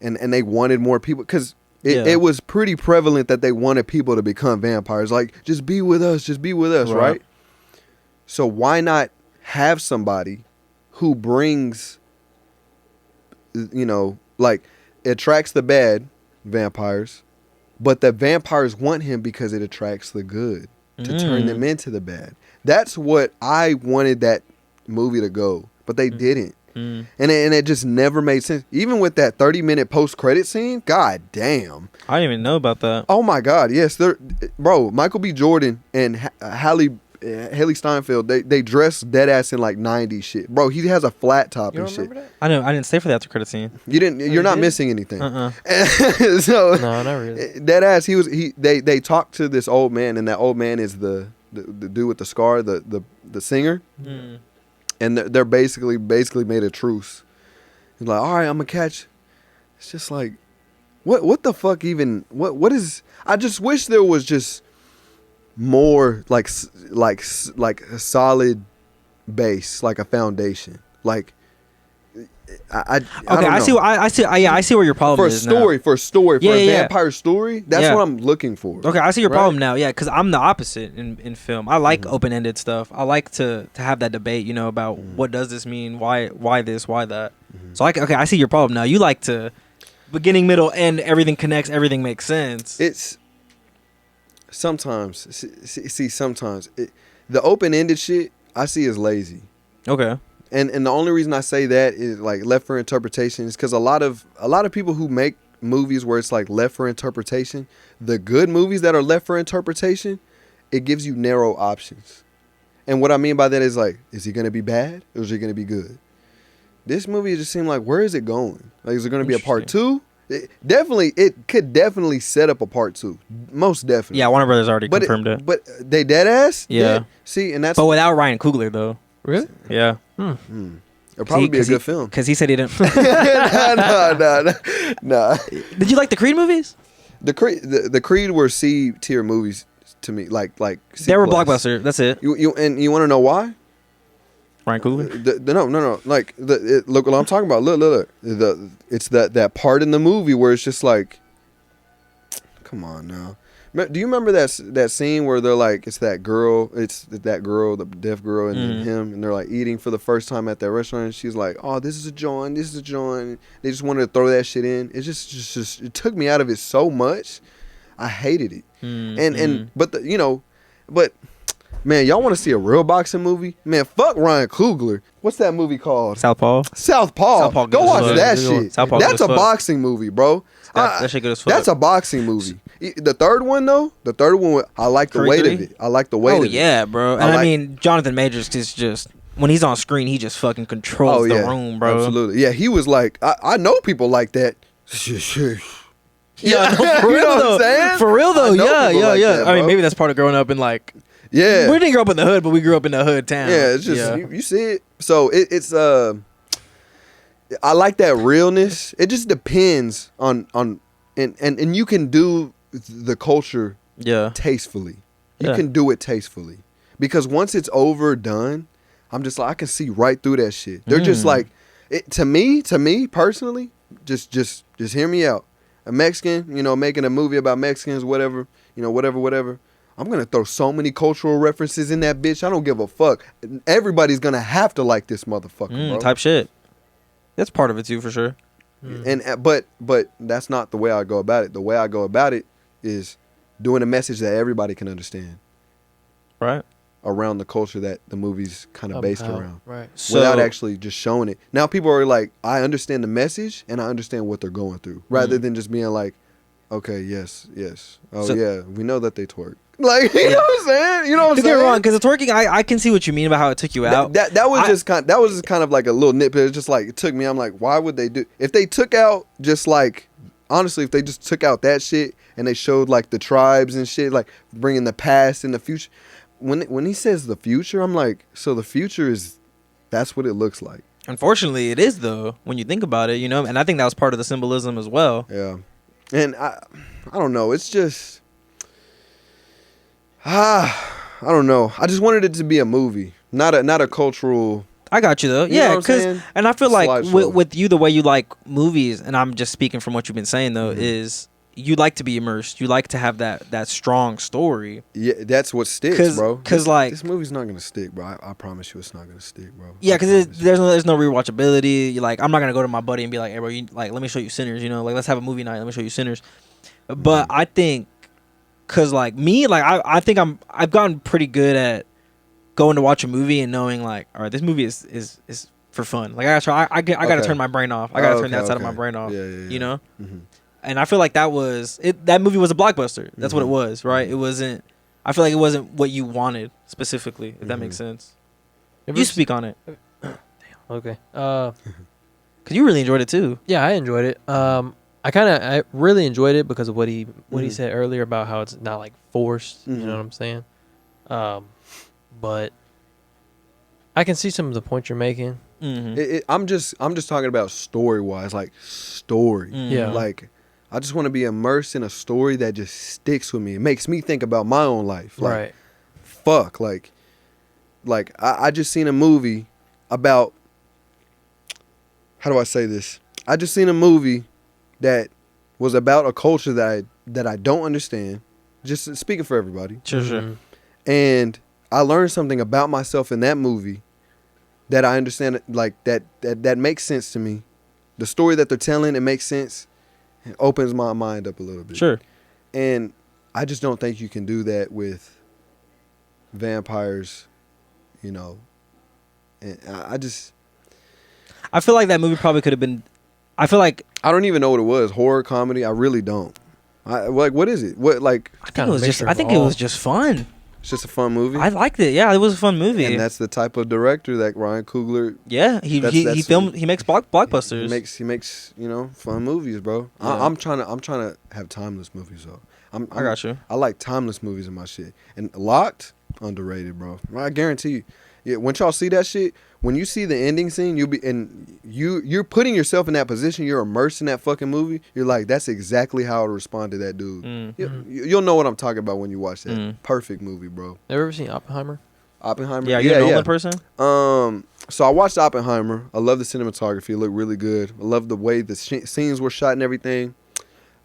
and they wanted more people, because it was pretty prevalent that they wanted people to become vampires. Like, just be with us, right? So why not have somebody who brings, you know, like, attracts the bad vampires, but the vampires want him because it attracts the good to turn them into the bad. That's what I wanted that movie to go, but they didn't. And it just never made sense. Even with that 30-minute post-credit scene, god damn. I didn't even know about that. Oh my god, yes. Bro, Michael B. Jordan and Haley Steinfeld, they dress dead ass in like 90s shit. Bro, he has a flat top You and don't shit. remember that? I know. I didn't stay for the after credit scene. You're not did? missing anything. Uh-uh. So No, not really. dead ass, they talked to this old man, and that old man is the dude with the scar, the singer. And they're basically made a truce. He's like, all right, I'm gonna catch. It's just like, what the fuck even? What is? I just wish there was just more like a solid base, like a foundation. Like, I don't know. I see where your problem is now. For a story, for a Yeah. vampire story. That's what I'm looking for. Okay, I see your Right? problem now. Yeah, because I'm the opposite in film. I like open-ended stuff. I like to have that debate, you know, about what does this mean, why this, why that. So I see your problem now. You like to beginning, middle, end, everything connects, everything makes sense. It's sometimes sometimes the open-ended shit I see as lazy. Okay. And the only reason I say that is like left for interpretation is because a lot of people who make movies where it's like left for interpretation, the good movies that are left for interpretation, it gives you narrow options. And what I mean by that is like, is he gonna be bad or is he gonna be good? This movie just seemed like, where is it going? Like, is it gonna be a part 2? It could definitely set up a part 2, most definitely. Yeah, Warner Brothers already confirmed it. But they dead ass. Yeah. See, and that's But without Ryan Coogler though. Really? Yeah. it'll probably be a good film. Because he said he didn't. Nah. Did you like the Creed movies? The Creed were C tier movies to me, like C+. They were blockbuster. That's it. You want to know why? Ryan Coogler. No. Like look what I'm talking about. Look. It's that part in the movie where it's just like, come on now. Do you remember that scene where they're like, it's that girl, the deaf girl, and then him, and they're like eating for the first time at that restaurant, and she's like, oh, this is a joint. They just wanted to throw that shit in. It just it took me out of it so much. I hated it. But man, y'all want to see a real boxing movie? Man, fuck Ryan Coogler. What's that movie called? Southpaw. Southpaw. Go watch that shit. Southpaw That's a boxing movie, bro. That shit good as fuck. That's a boxing movie. The third one, though, I like the weight of it. I like the weight of it. Oh, yeah, bro. And I mean, Jonathan Majors is just, when he's on screen, he just fucking controls the room, bro. Absolutely. Yeah, he was like, I know people like that. Yeah, no, for real, you know though. what I'm saying? For real, though. I know people Yeah. like that, I mean, bro. maybe that's part of growing up in, like, Yeah. we didn't grow up in the hood, but we grew up in the hood town. Yeah, it's just, you see it. So it's I like that realness. It just depends on and you can do the culture tastefully. You can do it tastefully. Because once it's overdone, I'm just like, I can see right through that shit. They're just like, to me personally, just hear me out. A Mexican, you know, making a movie about Mexicans, whatever, you know, whatever. I'm going to throw so many cultural references in that bitch. I don't give a fuck. Everybody's going to have to like this motherfucker, bro. Type shit. That's part of it too, for sure. And but that's not the way I go about it. The way I go about it is doing a message that everybody can understand. Right. Around the culture that the movie's kind of based around. Right. Without actually just showing it. Now people are like, I understand the message and I understand what they're going through. Rather than just being like, okay, yes. Oh, yeah, we know that they twerk. Like, you know what I'm saying? You know what I'm saying? Don't get me wrong, because the twerking, I can see what you mean about how it took you out. That was just kind of like a little nitpick. It's just like, it took me, I'm like, why would they do? If they took out just like honestly, if they just took out that shit and they showed like the tribes and shit, like bringing the past and the future. When he says the future, I'm like, so the future is, that's what it looks like. Unfortunately, it is though when you think about it, you know. And I think that was part of the symbolism as well. Yeah, and I don't know. It's just I don't know. I just wanted it to be a movie, not a cultural. I got you though. You know Yeah, what I'm because saying? and I feel like Slideshow. with you, the way you like movies, and I'm just speaking from what you've been saying though, is you like to be immersed. You like to have that strong story. Yeah, that's what sticks, bro. Because like this movie's not gonna stick, bro. I promise you, it's not gonna stick, bro. yeah, I because promise. there's no rewatchability. You're like, I'm not gonna go to my buddy and be like, hey bro, you, like let me show you Sinners. You know, like let's have a movie night. Let me show you Sinners. But I think, cause like me, like I think I've gotten pretty good at going to watch a movie and knowing like, all right, this movie is for fun. Like I gotta Okay. turn my brain off. I gotta turn that side of my okay. brain off. Yeah. You know. Mm-hmm. And I feel like that was it. That movie was a blockbuster. That's what it Mhm. was, right? It wasn't. I feel like it wasn't what you wanted specifically. If that makes sense. You speak on it Okay. because you really enjoyed it too. Yeah, I enjoyed it. I really enjoyed it because of what he said earlier about how it's not like forced. You Mhm. know what I'm saying? But I can see some of the points you're making. Mm-hmm. I'm just talking about story wise, like story. Yeah. Like I just want to be immersed in a story that just sticks with me. It makes me think about my own life. Like, Right. Fuck. Like I just seen a movie about. How do I say this? I just seen a movie that was about a culture that I don't understand. Just speaking for everybody. Sure. Mhm. And I learned something about myself in that movie that I understand, like that makes sense to me. The story that they're telling, it makes sense. It opens my mind up a little bit. Sure. And I just don't think you can do that with vampires, you know. And I feel like that movie probably could have been. I feel like I don't even know what it was. Horror, comedy. I really don't. Like, what is it? What, like? I think it was just. I think it was just fun. It's just a fun movie. I liked it. Yeah, it was a fun movie. And that's the type of director that Ryan Coogler. Yeah, he makes blockbusters. He makes fun movies, bro. Yeah. I'm trying to have timeless movies though. I got you. I like timeless movies in my shit. And Locked, underrated, bro. I guarantee you. Yeah, once y'all see that shit, when you see the ending scene, you're putting yourself in that position. You're immersed in that fucking movie. You're like, that's exactly how I would respond to that dude. You'll know what I'm talking about when you watch that. Perfect movie, bro. Ever seen Oppenheimer? Oppenheimer. Yeah, you're a Nolan person. So I watched Oppenheimer. I love the cinematography. It looked really good. I love the way the scenes were shot and everything.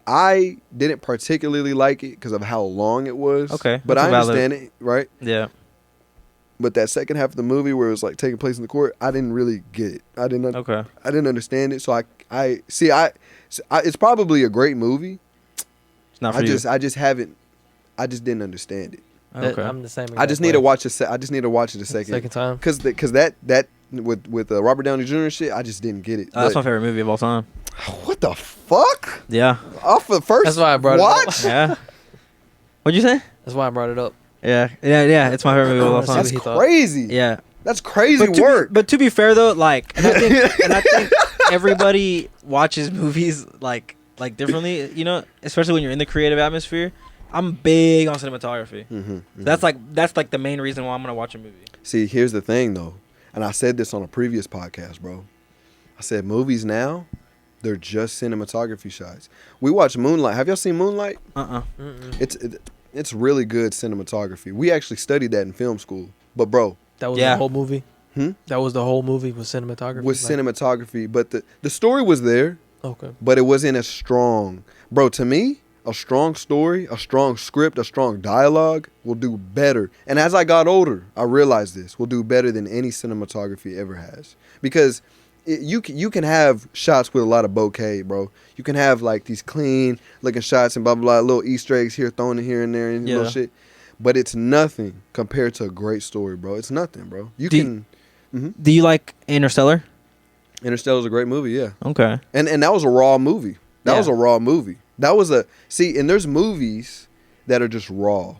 I didn't particularly like it because of how long it was. Okay, but that's I valid. understand it, right? Yeah. But that second half of the movie where it was like taking place in the court, I didn't really get it. I didn't understand it. So I see. It's probably a great movie. It's not for you. I just didn't understand it. Okay. I'm the same. I just need to watch it. I just need to watch it a second time. because that with Robert Downey Jr. and shit, I just didn't get it. That's my favorite movie of all time. What the fuck? Yeah. Off the first. That's why I brought it what? up. Yeah. What'd you say? That's why I brought it up. Yeah. It's my favorite movie of all time. That's he thought. crazy. Yeah. That's crazy But work. but to be fair though, like, and I think everybody watches movies like differently, you know, especially when you're in the creative atmosphere. I'm big on cinematography. That's like the main reason why I'm gonna watch a movie. See, here's the thing though, and I said this on a previous podcast, bro. I said movies now, they're just cinematography shots. We watch Moonlight. Have y'all seen Moonlight? It's really good cinematography. We actually studied that in film school. But bro, That was the whole movie. That was the whole movie with cinematography. Cinematography, but the story was there, Okay. but it wasn't as strong. Bro, to me, a strong story, a strong script, a strong dialogue will do better. And as I got older, I realized this will do better than any cinematography ever has. Because you can have shots with a lot of bokeh, bro. You can have like these clean looking shots and blah, blah, blah, little Easter eggs here thrown in here and there and little shit. But it's nothing compared to a great story, bro. It's nothing, bro. Do you like Interstellar? Interstellar's a great movie, yeah. Okay. And that was a raw movie. That was a raw movie. That was and there's movies that are just raw.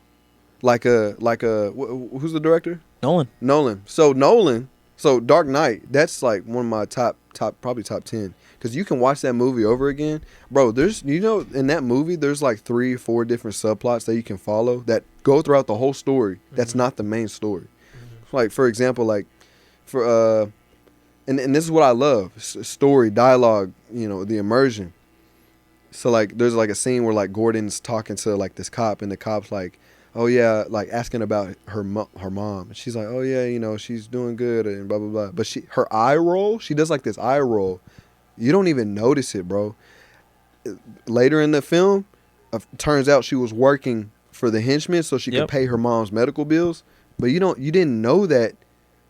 Like a who's the director? Nolan. So Nolan, So Dark Knight, that's like one of my probably top 10. Because you can watch that movie over again. Bro, in that movie, there's like 3 or 4 different subplots that you can follow that go throughout the whole story. That's not the main story. Like, for example, like, and this is what I love. Story, dialogue, the immersion. So, like, there's like a scene where like Gordon's talking to like this cop, and the cop's like, oh yeah, like asking about her mom. She's like, oh yeah, she's doing good and blah blah blah. But her eye roll, she does like this eye roll. You don't even notice it, bro. Later in the film, turns out she was working for the henchmen so she could pay her mom's medical bills. But you didn't know that.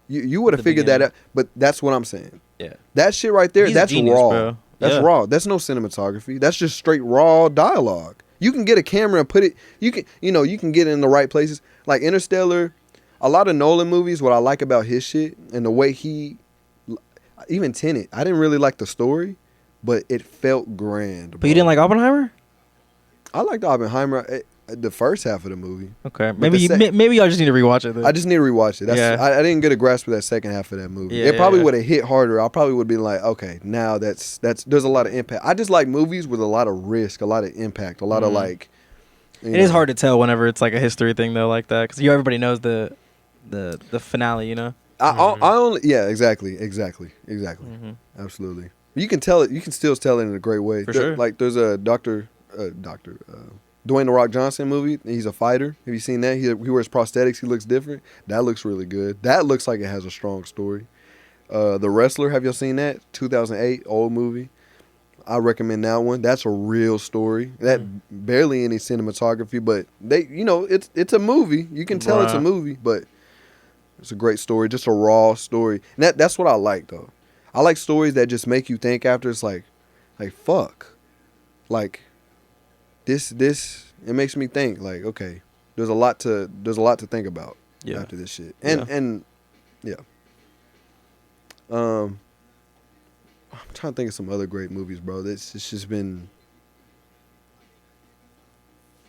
You would have figured that out. But that's what I'm saying. Yeah. That shit right there, that's genius, raw. bro. That's raw. That's no cinematography. That's just straight raw dialogue. You can get a camera and put it. You can get it in the right places. Like Interstellar, a lot of Nolan movies. What I like about his shit and the way even Tenet, I didn't really like the story, but it felt grand. Bro. But you didn't like Oppenheimer? I liked Oppenheimer, the first half of the movie. Okay, maybe y'all just need to rewatch it. Then. I just need to rewatch it. I didn't get a grasp of that second half of that movie. It probably would have hit harder. I probably would have been like, okay, now there's a lot of impact. I just like movies with a lot of risk, a lot of impact, a lot of like. It is hard to tell whenever it's like a history thing though, like that, because everybody knows the finale, I only exactly absolutely. You can tell it. You can still tell it in a great way. Sure. Like there's a Dwayne The Rock Johnson movie. He's a fighter. Have you seen that? He wears prosthetics. He looks different. That looks really good. That looks like it has a strong story. The Wrestler. Have y'all seen that? 2008 old movie. I recommend that one. That's a real story. That barely any cinematography, but it's a movie. You can tell it's a movie, but it's a great story. Just a raw story. And that's what I like though. I like stories that just make you think after. It's like fuck. Like this it makes me think like, okay, there's a lot to think about after this shit. And I'm trying to think of some other great movies, bro. It's just been.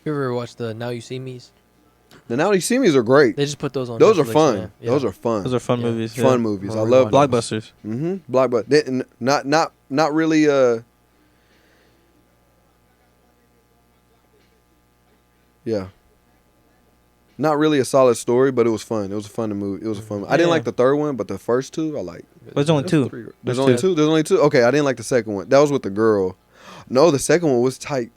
You ever watch the Now You See Me's? The Now You See Me's are great. They just put those on. Those Netflix, are fun. man. Yeah. Those are fun. Those are fun movies. Fun movies. I love blockbusters. Blockbuster. Not really. Yeah. Not really a solid story, but it was fun. It was fun to move. It was a fun. I didn't like the third one, but the first two I liked. There's only two. There's only two. There's only two. Okay, I didn't like the second one. That was with the girl. No, the second one was tight.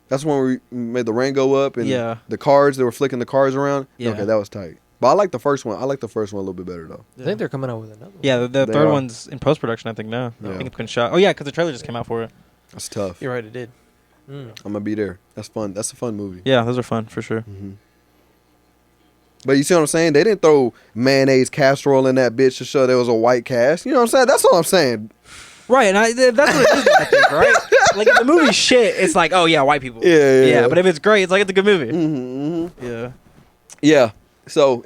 That's when we made the rain go up and the cards. They were flicking the cards around. Yeah. Okay, that was tight. But I like the first one. I like the first one a little bit better though. I think they're coming out with another one. Yeah, the third one's in post production. I think now. Yeah. I think it's been shot. Oh yeah, because the trailer just came out for it. That's tough. You're right. It did. I'm gonna be there. That's fun. That's a fun movie. Yeah, those are fun for sure. Mm-hmm. But you see what I'm saying? They didn't throw mayonnaise casserole in that bitch to show there was a white cast. You know what I'm saying? That's all I'm saying. Right, and that's what it is, I think, right? Like, if the movie's shit, it's like, oh, yeah, white people. Yeah. But if it's great, it's like, it's a good movie. Mm-hmm. Yeah. Yeah. So,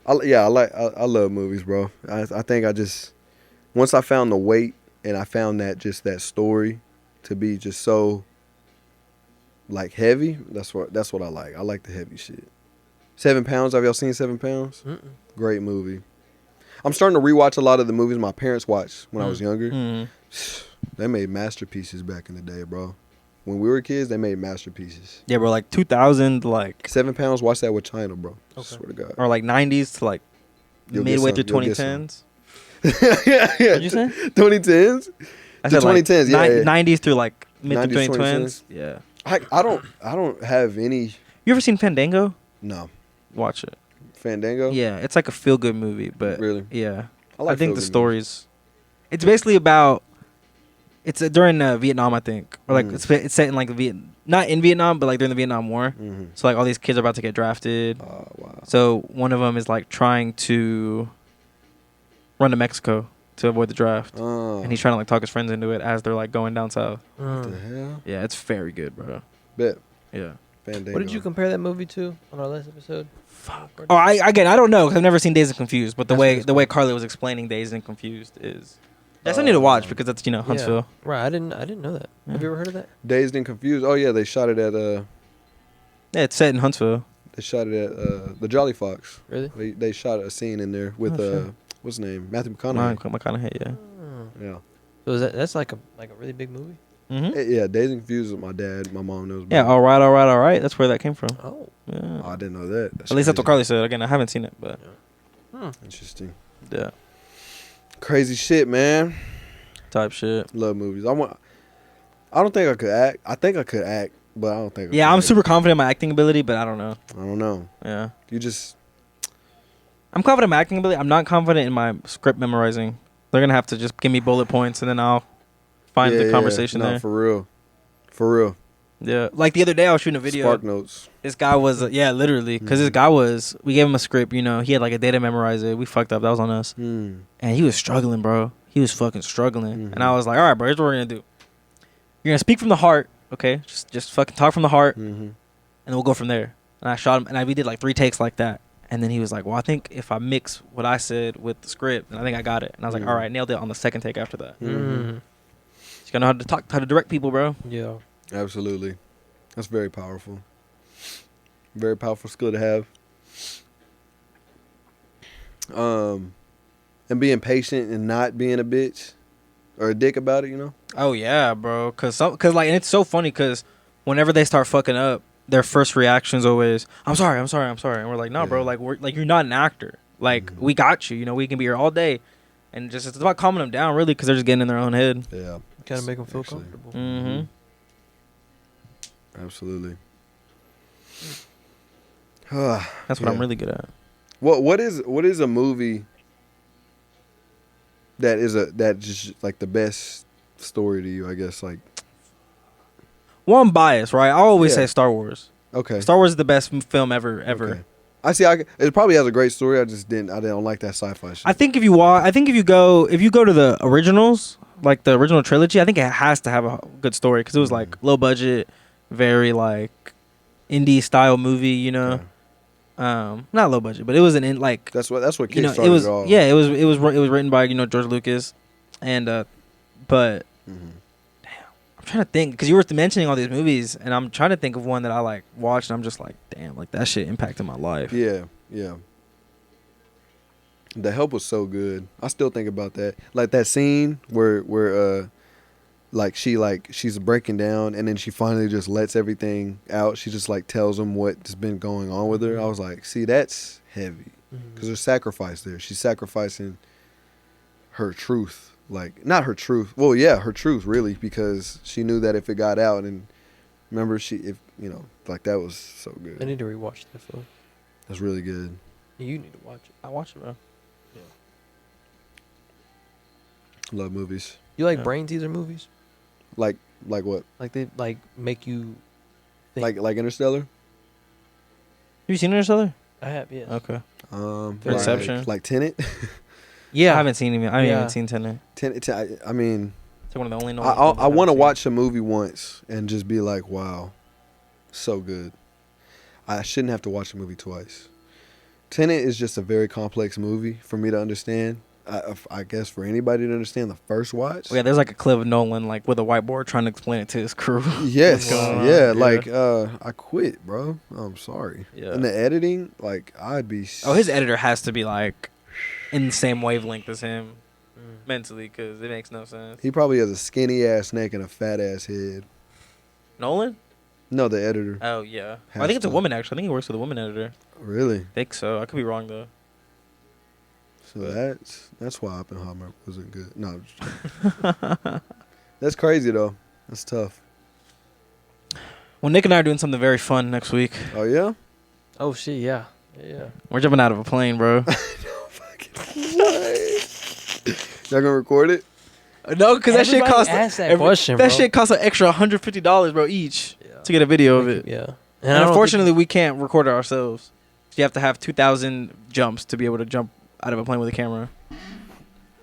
I love movies, bro. I think once I found the weight and I found that story to be just so, like, heavy, that's what I like. I like the heavy shit. 7 Pounds. Have y'all seen 7 Pounds? Mm-mm. Great movie. I'm starting to rewatch a lot of the movies my parents watched when I was younger. They made masterpieces back in the day, bro. When we were kids, they made masterpieces. Yeah, bro, like 2000, like 7 Pounds. Watch that with China, bro. Okay. Swear to God. Or like 90s to like midway through 2010s. yeah. What'd you say? 2010s. I said 2010s. Like 90s through like mid 90s, 2010s. Yeah. I don't have any. You ever seen Fandango? No. Watch it. Fandango. Yeah, it's like a feel good movie, but really, yeah. I think the story's. It's basically about. It's during Vietnam, I think, or like it's set in like not in Vietnam, but like during the Vietnam War. Mm-hmm. So like all these kids are about to get drafted. Oh wow. So one of them is like trying to run to Mexico to avoid the draft, and he's trying to like talk his friends into it as they're like going down south. What the hell? Yeah, it's very good, bro. Bet. Yeah. Fandango. What did you compare that movie to on our last episode? Fuck. Oh, I don't know because I've never seen Dazed and Confused, but the way Carly was explaining Dazed and Confused is that's I need to watch because that's Huntsville. Yeah. Right, I didn't know that. Yeah. Have you ever heard of that? Dazed and Confused. Oh yeah, they shot it at Yeah, it's set in Huntsville. They shot it at the Jolly Fox. Really? They shot a scene in there with shit. what's his name? Matthew McConaughey. McConaughey, yeah. Oh. Yeah. So that's like a really big movie. Mm-hmm. Yeah, Dazed and Confused with my dad. My mom knows. Yeah, about it. all right. That's where that came from. Oh. Yeah. Oh, I didn't know that. At least that's what Carly said. Again, I haven't seen it, but Interesting. yeah, Crazy shit, man. type shit. Love movies. I don't think I could act. I think I could act, but I don't think. Yeah, I I'm could super confident in my acting ability, but I don't know. I don't know. Yeah, You just. I'm confident in my acting ability. I'm not confident in my script memorizing. They're gonna have to just give me bullet points, and then I'll find the conversation no, there. for real. For real. Yeah, like the other day I was shooting a video. Spark notes. This guy was literally, because this guy was. We gave him a script. You know, he had like a day to memorize it. We fucked up. That was on us. Mm. And he was struggling, bro. He was fucking struggling. And I was like, all right, bro, here's what we're gonna do. You're gonna speak from the heart, okay? Just fucking talk from the heart, and we'll go from there. And I shot him, and we did like 3 takes like that. And then he was like, well, I think if I mix what I said with the script, then I think I got it. And I was like, all right, nailed it on the second take after that. Mm. You gotta know how to talk, how to direct people, bro. Yeah. Absolutely. That's very powerful. Very powerful skill to have. And being patient and not being a bitch or a dick about it, you know? Oh yeah, bro. Cause like, and it's so funny, cause whenever they start fucking up, their first reaction's always, I'm sorry. And we're like, no, bro, like you're not an actor. Like we got you. You know, we can be here all day, and just it's about calming them down, really, cause they're just getting in their own head. Yeah. Gotta make them feel Actually. comfortable. Mm-hmm. Absolutely. That's what I'm really good at. What is a movie that just like the best story to you, I guess, like. Well, I'm biased, right? I always Yeah. say Star Wars. Okay. Star Wars is the best film ever. Okay. I see. It probably has a great story. I don't like that sci-fi shit. I think if you go to the originals, like the original trilogy, I think it has to have a good story, because it was like low budget, very like indie style movie, you know. Okay. Not low budget, but it was like That's what you know, kickstarted it was it all. yeah, it was written by, you know, George Lucas, and but I'm trying to think, because you were mentioning all these movies, and I'm trying to think of one that I like watched, and I'm just like, damn, like that shit impacted my life. Yeah. The Help was so good. I still think about that. Like that scene where like she's breaking down, and then she finally just lets everything out. She just like tells him what's been going on with her. I was like, see, that's heavy, because there's sacrifice there. She's sacrificing her truth. Like, not her truth. Well, yeah, her truth, really, because she knew that if it got out, and remember, like, that was so good. I need to rewatch that film. That's really good. You need to watch it. I watched it, bro. Love movies. You like Yeah. brain teaser movies? Like what? Like they like make you think. Like Interstellar? Have you seen Interstellar? I have, yes. Okay. Inception. Like Tenet. Yeah. I haven't seen him. I haven't even seen Tenet. I mean, It's one of the only. I want to watch a movie once and just be like, wow, so good. I shouldn't have to watch a movie twice. Tenet is just a very complex movie for me to understand. I guess for anybody to understand the first watch. Yeah, there's like a clip of Nolan like with a whiteboard trying to explain it to his crew. Yes, going on. yeah, Yeah. like I quit, bro. I'm sorry. Yeah. And the editing, like I'd be. Oh, his editor has to be like in the same wavelength as him mentally, because it makes no sense. He probably has a skinny ass neck and a fat ass head. Nolan? No, the editor. Oh yeah. Has I think it's a to. woman actually. I think he works with a woman editor. Really? I think so. I could be wrong though. So that's why Oppenheimer wasn't good. No, I'm just kidding. That's crazy though. That's tough. Well, Nick and I are doing something very fun next week. Oh yeah. Oh shit, yeah. Yeah. We're jumping out of a plane, bro. Y'all gonna record it? No, because that shit Everybody costs asked that question, that bro. shit costs an extra $150, bro, each to get a video of it. Yeah. And I don't unfortunately, we can't record it ourselves. You have to have 2,000 jumps to be able to jump out of a plane with a camera.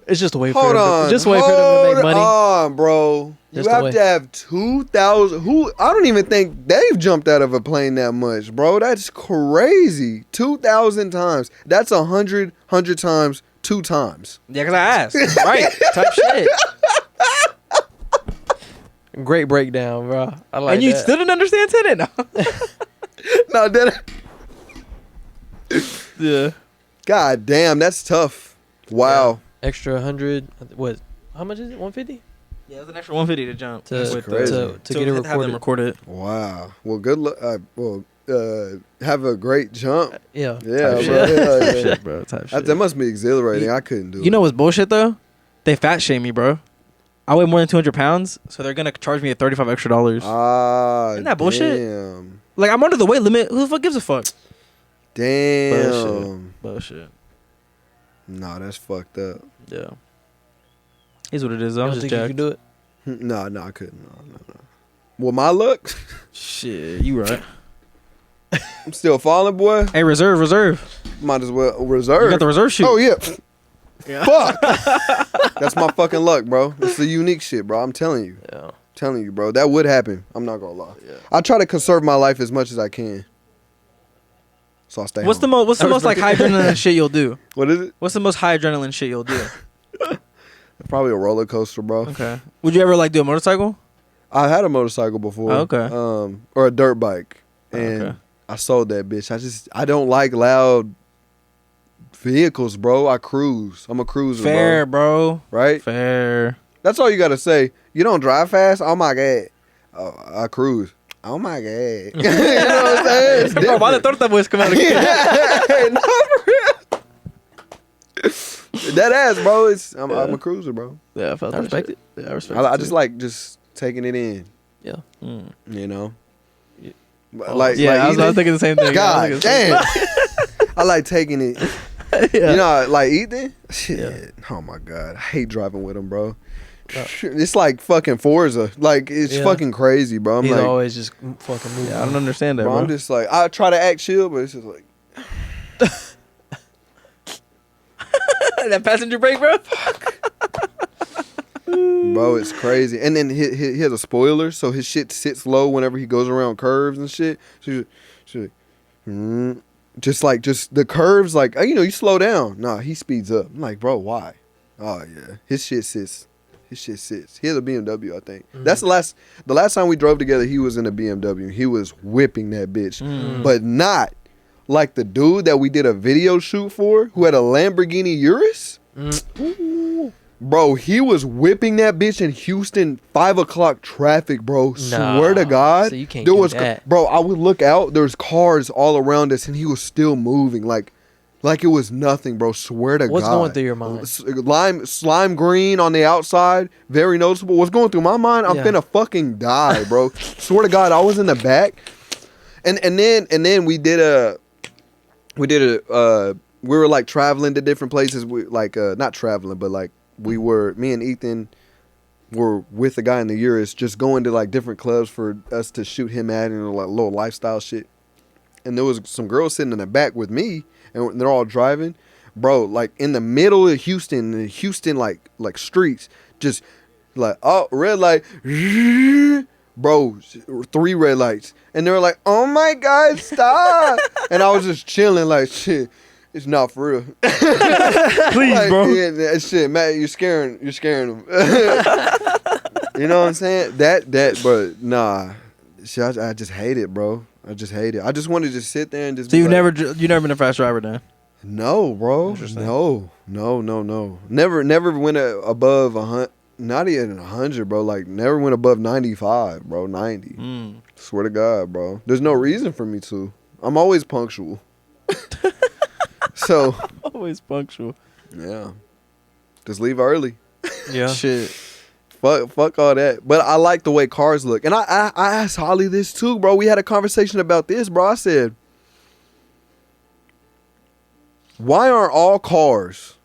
it's just a way Hold for on. him to, just a way for them to make money. Hold on, bro. Just you a have way. to have 2,000. Who? I don't even think they've jumped out of a plane that much, bro. That's crazy. 2,000 times. That's 100 times 2 times. Yeah, because I asked. Right. Type shit. Great breakdown, bro. I like And you that. still didn't understand Tenet? No. No, that Yeah. God damn, that's tough. Wow. Extra 100. What? How much is it? 150 Yeah, it was an extra 150 to jump. to crazy. to get it have them recorded. recorded. Wow. Well, good luck. Have a great jump. Yeah. Yeah, Type bro. shit. Yeah, Type yeah. shit, bro. Type shit. That must be exhilarating. I couldn't do it. You know what's bullshit though? They fat shame me, bro. I weigh more than 200 pounds, so they're gonna charge me $35 extra. Isn't that bullshit? Damn. Like I'm under the weight limit. Who the fuck gives a fuck? Damn. Bullshit. Nah, that's fucked up. Yeah. Is what it is. You I'm don't just think you jacked. can do it? No, I couldn't. No. Well, my luck, Shit, you right. I'm still falling, boy. Hey, reserve. Might as well reserve. You got the reserve shoot. Oh yeah. Yeah. Fuck. That's my fucking luck, bro. It's the unique shit, bro. I'm telling you. Yeah. Telling you, bro. That would happen. I'm not gonna lie. Yeah. I try to conserve my life as much as I can. So I stay What's the home. most like high adrenaline shit you'll do? What is it? What's the most high adrenaline shit you'll do? Probably a roller coaster, bro. Okay. Would you ever like do a motorcycle? I had a motorcycle before. Oh, okay. Or a dirt bike. And Okay. I sold that bitch. I don't like loud vehicles, bro. I cruise. I'm a cruiser, Fair, bro. bro. Right? Fair. That's all you gotta say. You don't drive fast? Oh my god. Oh, I cruise. Oh my god. You know what I'm saying? It's Bro, why the different. torta boys come out again? No, for real. That ass, bro. I'm a cruiser, bro. Yeah, I felt I that respect shit. it. Yeah, I respect I it. just too. like taking it in, Yeah. Mm. you know. Yeah. Like Yeah, I was eating. thinking the same thing. God damn. I like taking it. Yeah. You know, like Ethan. Shit. Yeah. Oh my god, I hate driving with him, bro. It's like fucking Forza. Like it's Yeah. fucking crazy, bro. I'm He's like, always just fucking moving. Yeah, I don't understand that, bro, bro. I'm just like, I try to act chill, but it's just like, That passenger brake, bro. bro, it's crazy. And then he has a spoiler, so his shit sits low whenever he goes around curves and shit. So she's like, just the curves, like, you slow down. Nah, he speeds up. I'm like, bro, why? Oh yeah, his shit sits. He has a BMW, I think. Mhm. That's the last time we drove together. He was in a BMW. He was whipping that bitch, Mm. but not like the dude that we did a video shoot for, who had a Lamborghini Urus. Mm. Bro, he was whipping that bitch in Houston 5 o'clock traffic, bro. Swear to God, So you can't there do was that. bro. I would look out. There's cars all around us, and he was still moving like it was nothing, bro. Swear to What's God. going through your mind? Slime green on the outside, very noticeable. What's going through my mind? I'm Yeah. finna fucking die, bro. Swear to God, I was in the back, and then we were like traveling to different places. We like not traveling, but like me and Ethan were with the guy in the Urus, just going to like different clubs for us to shoot him at, and like little lifestyle shit. And there was some girls sitting in the back with me, and they're all driving, bro. Like in the middle of Houston, like streets, just like, oh, red light, bro, 3 red lights, and they were like, oh my God, stop. And I was just chilling, like, shit, it's not for real. Please, Like, bro. yeah, that shit, Matt, you're scaring them. You know what I'm saying? That, but nah, shit, I just hate it, bro. I just hate it. I just want to just sit there and just. So be you like, never been a fast driver, then? No, bro. Interesting. No. Never went above 100. Not even 100, bro. Like never went above 95, bro. 90. Mm. Swear to God, bro. There's no reason for me to. I'm always punctual. So Always punctual. yeah, just leave early. Yeah. Shit. Fuck all that. But I like the way cars look. And I asked Holly this too, bro. We had a conversation about this, bro. I said, why aren't all cars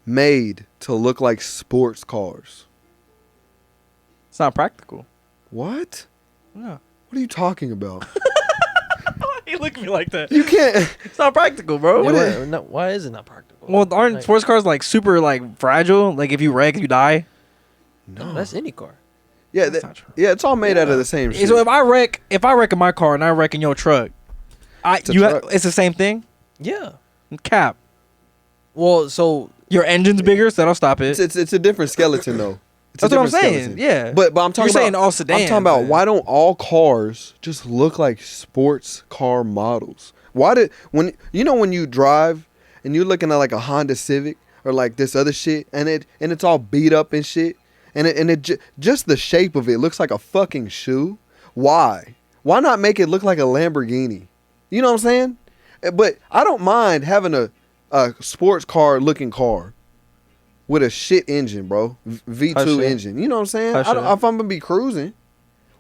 made to look like sports cars? It's not practical. What? Yeah. What are you talking about? You look at me like that. You can't. It's not practical, bro. Why is it not practical? Well, aren't Like, sports cars like super like fragile? Like if you wreck, you die. No, that's any car. Yeah, That's not true. yeah. It's all made out of the same shit. So if I wreck in my car and I wreck in your truck, It's a truck. it's the same thing. Yeah. Cap. Well, so Your engine's bigger, so that'll stop it. It's a different skeleton though. It's a That's what I'm different saying. skeleton. Yeah. But I'm talking You're about saying all sedans. I'm talking about then. why don't all cars just look like sports car models? Why did when you drive and you're looking at like a Honda Civic or like this other shit and it's all beat up and shit and just the shape of it looks like a fucking shoe. Why? Why not make it look like a Lamborghini? You know what I'm saying? But I don't mind having a sports car looking car with a shit engine, bro. V2 engine. You know what I'm saying? If I'm gonna be cruising,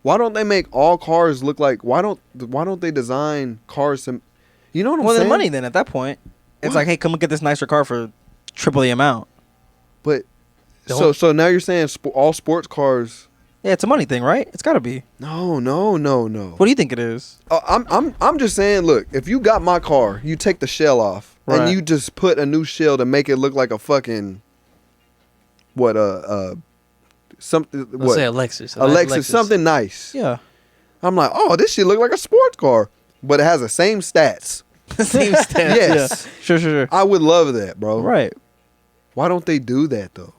why don't they make all cars look like? Why don't they design cars? You know what I'm saying? Well, the money then at that point, it's like, hey, come and get this nicer car for triple the amount. But so now you're saying all sports cars? Yeah, it's a money thing, right? It's got to be. No. What do you think it is? I'm just saying. Look, if you got my car, you take the shell off and you just put a new shell to make it look like a fucking something. Let's say a Lexus. A Lexus, something nice. Yeah. I'm like, oh, this shit look like a sports car, but it has the same stats. Same stats. Yes. Yeah. Sure. I would love that, bro. Right. Why don't they do that though?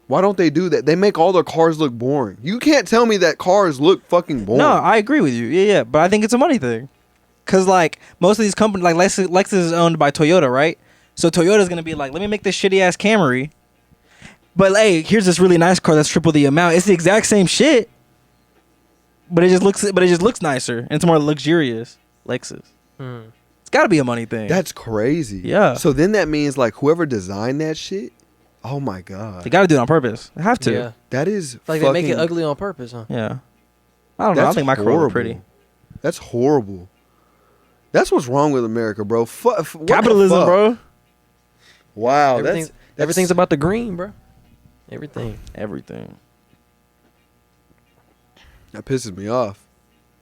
Why don't they do that? They make all their cars look boring. You can't tell me that cars look fucking boring. No, I agree with you. Yeah. But I think it's a money thing. Because, like, most of these companies, like Lexus is owned by Toyota, right? So Toyota's going to be like, let me make this shitty-ass Camry. But, hey, here's this really nice car that's triple the amount. It's the exact same shit. But it just looks nicer. And it's more luxurious. Lexus. It's got to be a money thing. That's crazy. Yeah. So then that means, like, whoever designed that shit, oh my God. They got to do it on purpose. They have to. Yeah. That is like fucking, they make it ugly on purpose, huh? Yeah. I don't know. I think my car look pretty. That's horrible. That's what's wrong with America, bro. Capitalism, bro. Wow. Everything's about the green, bro. Everything. That pisses me off.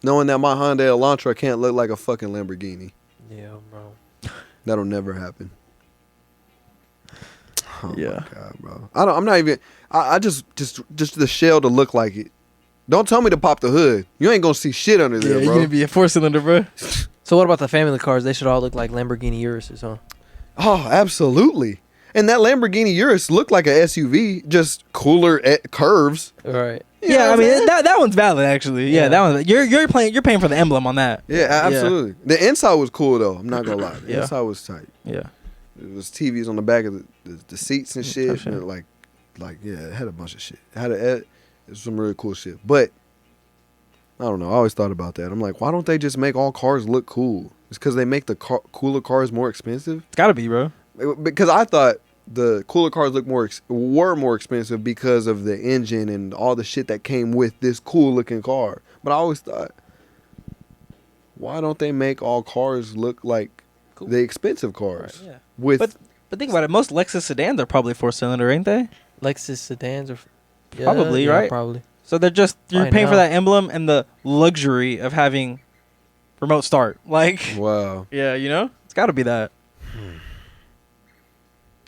Knowing that my Hyundai Elantra can't look like a fucking Lamborghini. Yeah, bro. That'll never happen. Oh Yeah. my God, bro. I'm not even. I just the shell to look like it. Don't tell me to pop the hood. You ain't gonna see shit under there, bro. You're gonna be a 4-cylinder, bro. So what about the family cars? They should all look like Lamborghini Uruses, huh? Oh, absolutely. And that Lamborghini Urus looked like a SUV, just cooler curves. Right. You know I what I'm mean saying? that one's valid actually. Yeah, that one. You're paying for the emblem on that. Yeah, absolutely. The inside was cool though. I'm not gonna lie. The inside was tight. Yeah. It was TVs on the back of the seats and shit. Sure. And like yeah, it had a bunch of shit. It was some really cool shit. But I don't know. I always thought about that. I'm like, why don't they just make all cars look cool? It's because they make the cooler cars more expensive. It's gotta be, bro. Because I thought the cooler cars were more expensive because of the engine and all the shit that came with this cool looking car. But I always thought, why don't they make all cars look like the expensive cars? Right, yeah. But think about it. Most Lexus sedans are probably 4-cylinder, ain't they? Lexus sedans are Probably, right? Probably. So you're paying for that emblem and the luxury of having remote start. Like, wow. Yeah, it's got to be that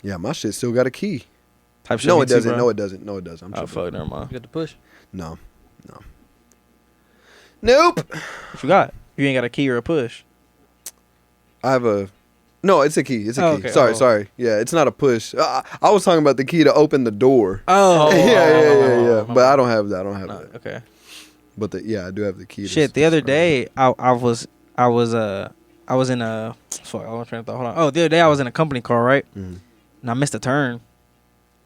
Yeah, my shit still got a key. type shit. No, it doesn't. No, it doesn't. No, it doesn't. I'm Oh tripping. fuck, never mind. You got the push. No. Nope. What you got? You ain't got a key or a push. I have a. No, it's a key. It's a Oh, key. okay. Sorry. Yeah, it's not a push. I was talking about the key to open the door. Oh, Yeah. But I don't have that. I don't have that. Okay. But I do have the key. Shit, the other day I was in a fuck. I was trying to thought. Hold on. Oh, the other day I was in a company car, right? Mhm. And I missed a turn,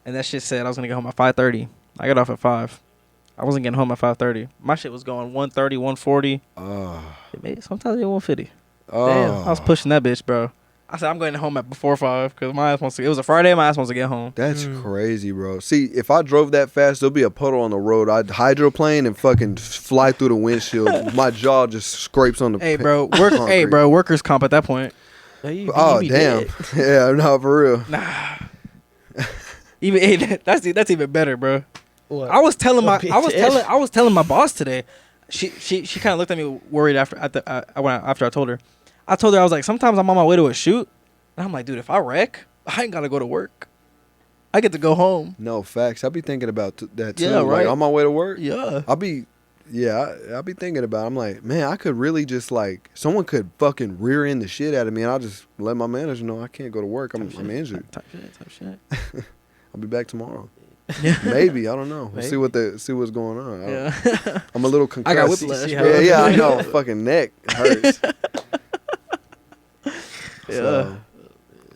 and that shit said I was gonna get home at 5:30. I got off at 5. I wasn't getting home at 5:30. My shit was going 130, 140. Sometimes it 150. Damn, I was pushing that bitch, bro. I said I'm going home at before 5 because my ass wants to. It was a Friday. My ass wants to get home. That's crazy, bro. See, if I drove that fast, there'll be a puddle on the road. I'd hydroplane and fucking fly through the windshield. My jaw just scrapes on the. Hey, bro. Workers comp at that point. Oh damn. Yeah, no, for real. Nah. That's even better, bro. What? I was telling my boss today. She kind of looked at me worried after I told her. I told her I was like, sometimes I'm on my way to a shoot, and I'm like, dude, if I wreck, I ain't gotta go to work. I get to go home. No facts. I be thinking about that too. Yeah, right. Like on my way to work. Yeah. I'll be thinking about it. I'm like, man, I could really just like someone could fucking rear end the shit out of me, and I'll just let my manager know I can't go to work. I'm injured. Type shit. I'll be back tomorrow. Yeah. Maybe, I don't know. We'll see what's going on. Yeah. I'm a little concussed. I got whiplash. Yeah, I know. Fucking neck hurts. So,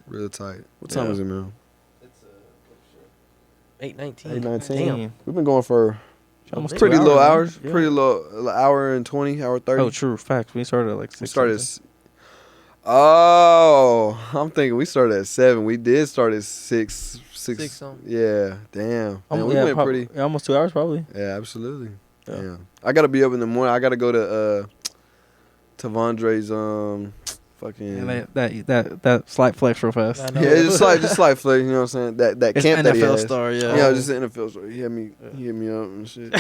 real tight. What time is it, man? 8:19. 8:19. Damn. We've been going for Almost pretty 2 low man. hours. Yeah. Pretty low, hour and 20, hour 30. Oh, true. Facts. We started at like 6. We started. I'm thinking we started at 7. We did start at 6. 6 something. Yeah, damn. Man, we went pretty. Almost 2 hours, probably. Yeah, absolutely. Yeah. Damn. I gotta be up in the morning. I gotta go to Tavondre's fucking. And that slight flex real fast. I know. Yeah, just like flex. You know what I'm saying? That It's camp that he NFL has. star, yeah. Yeah, just an NFL star. He hit me up and shit.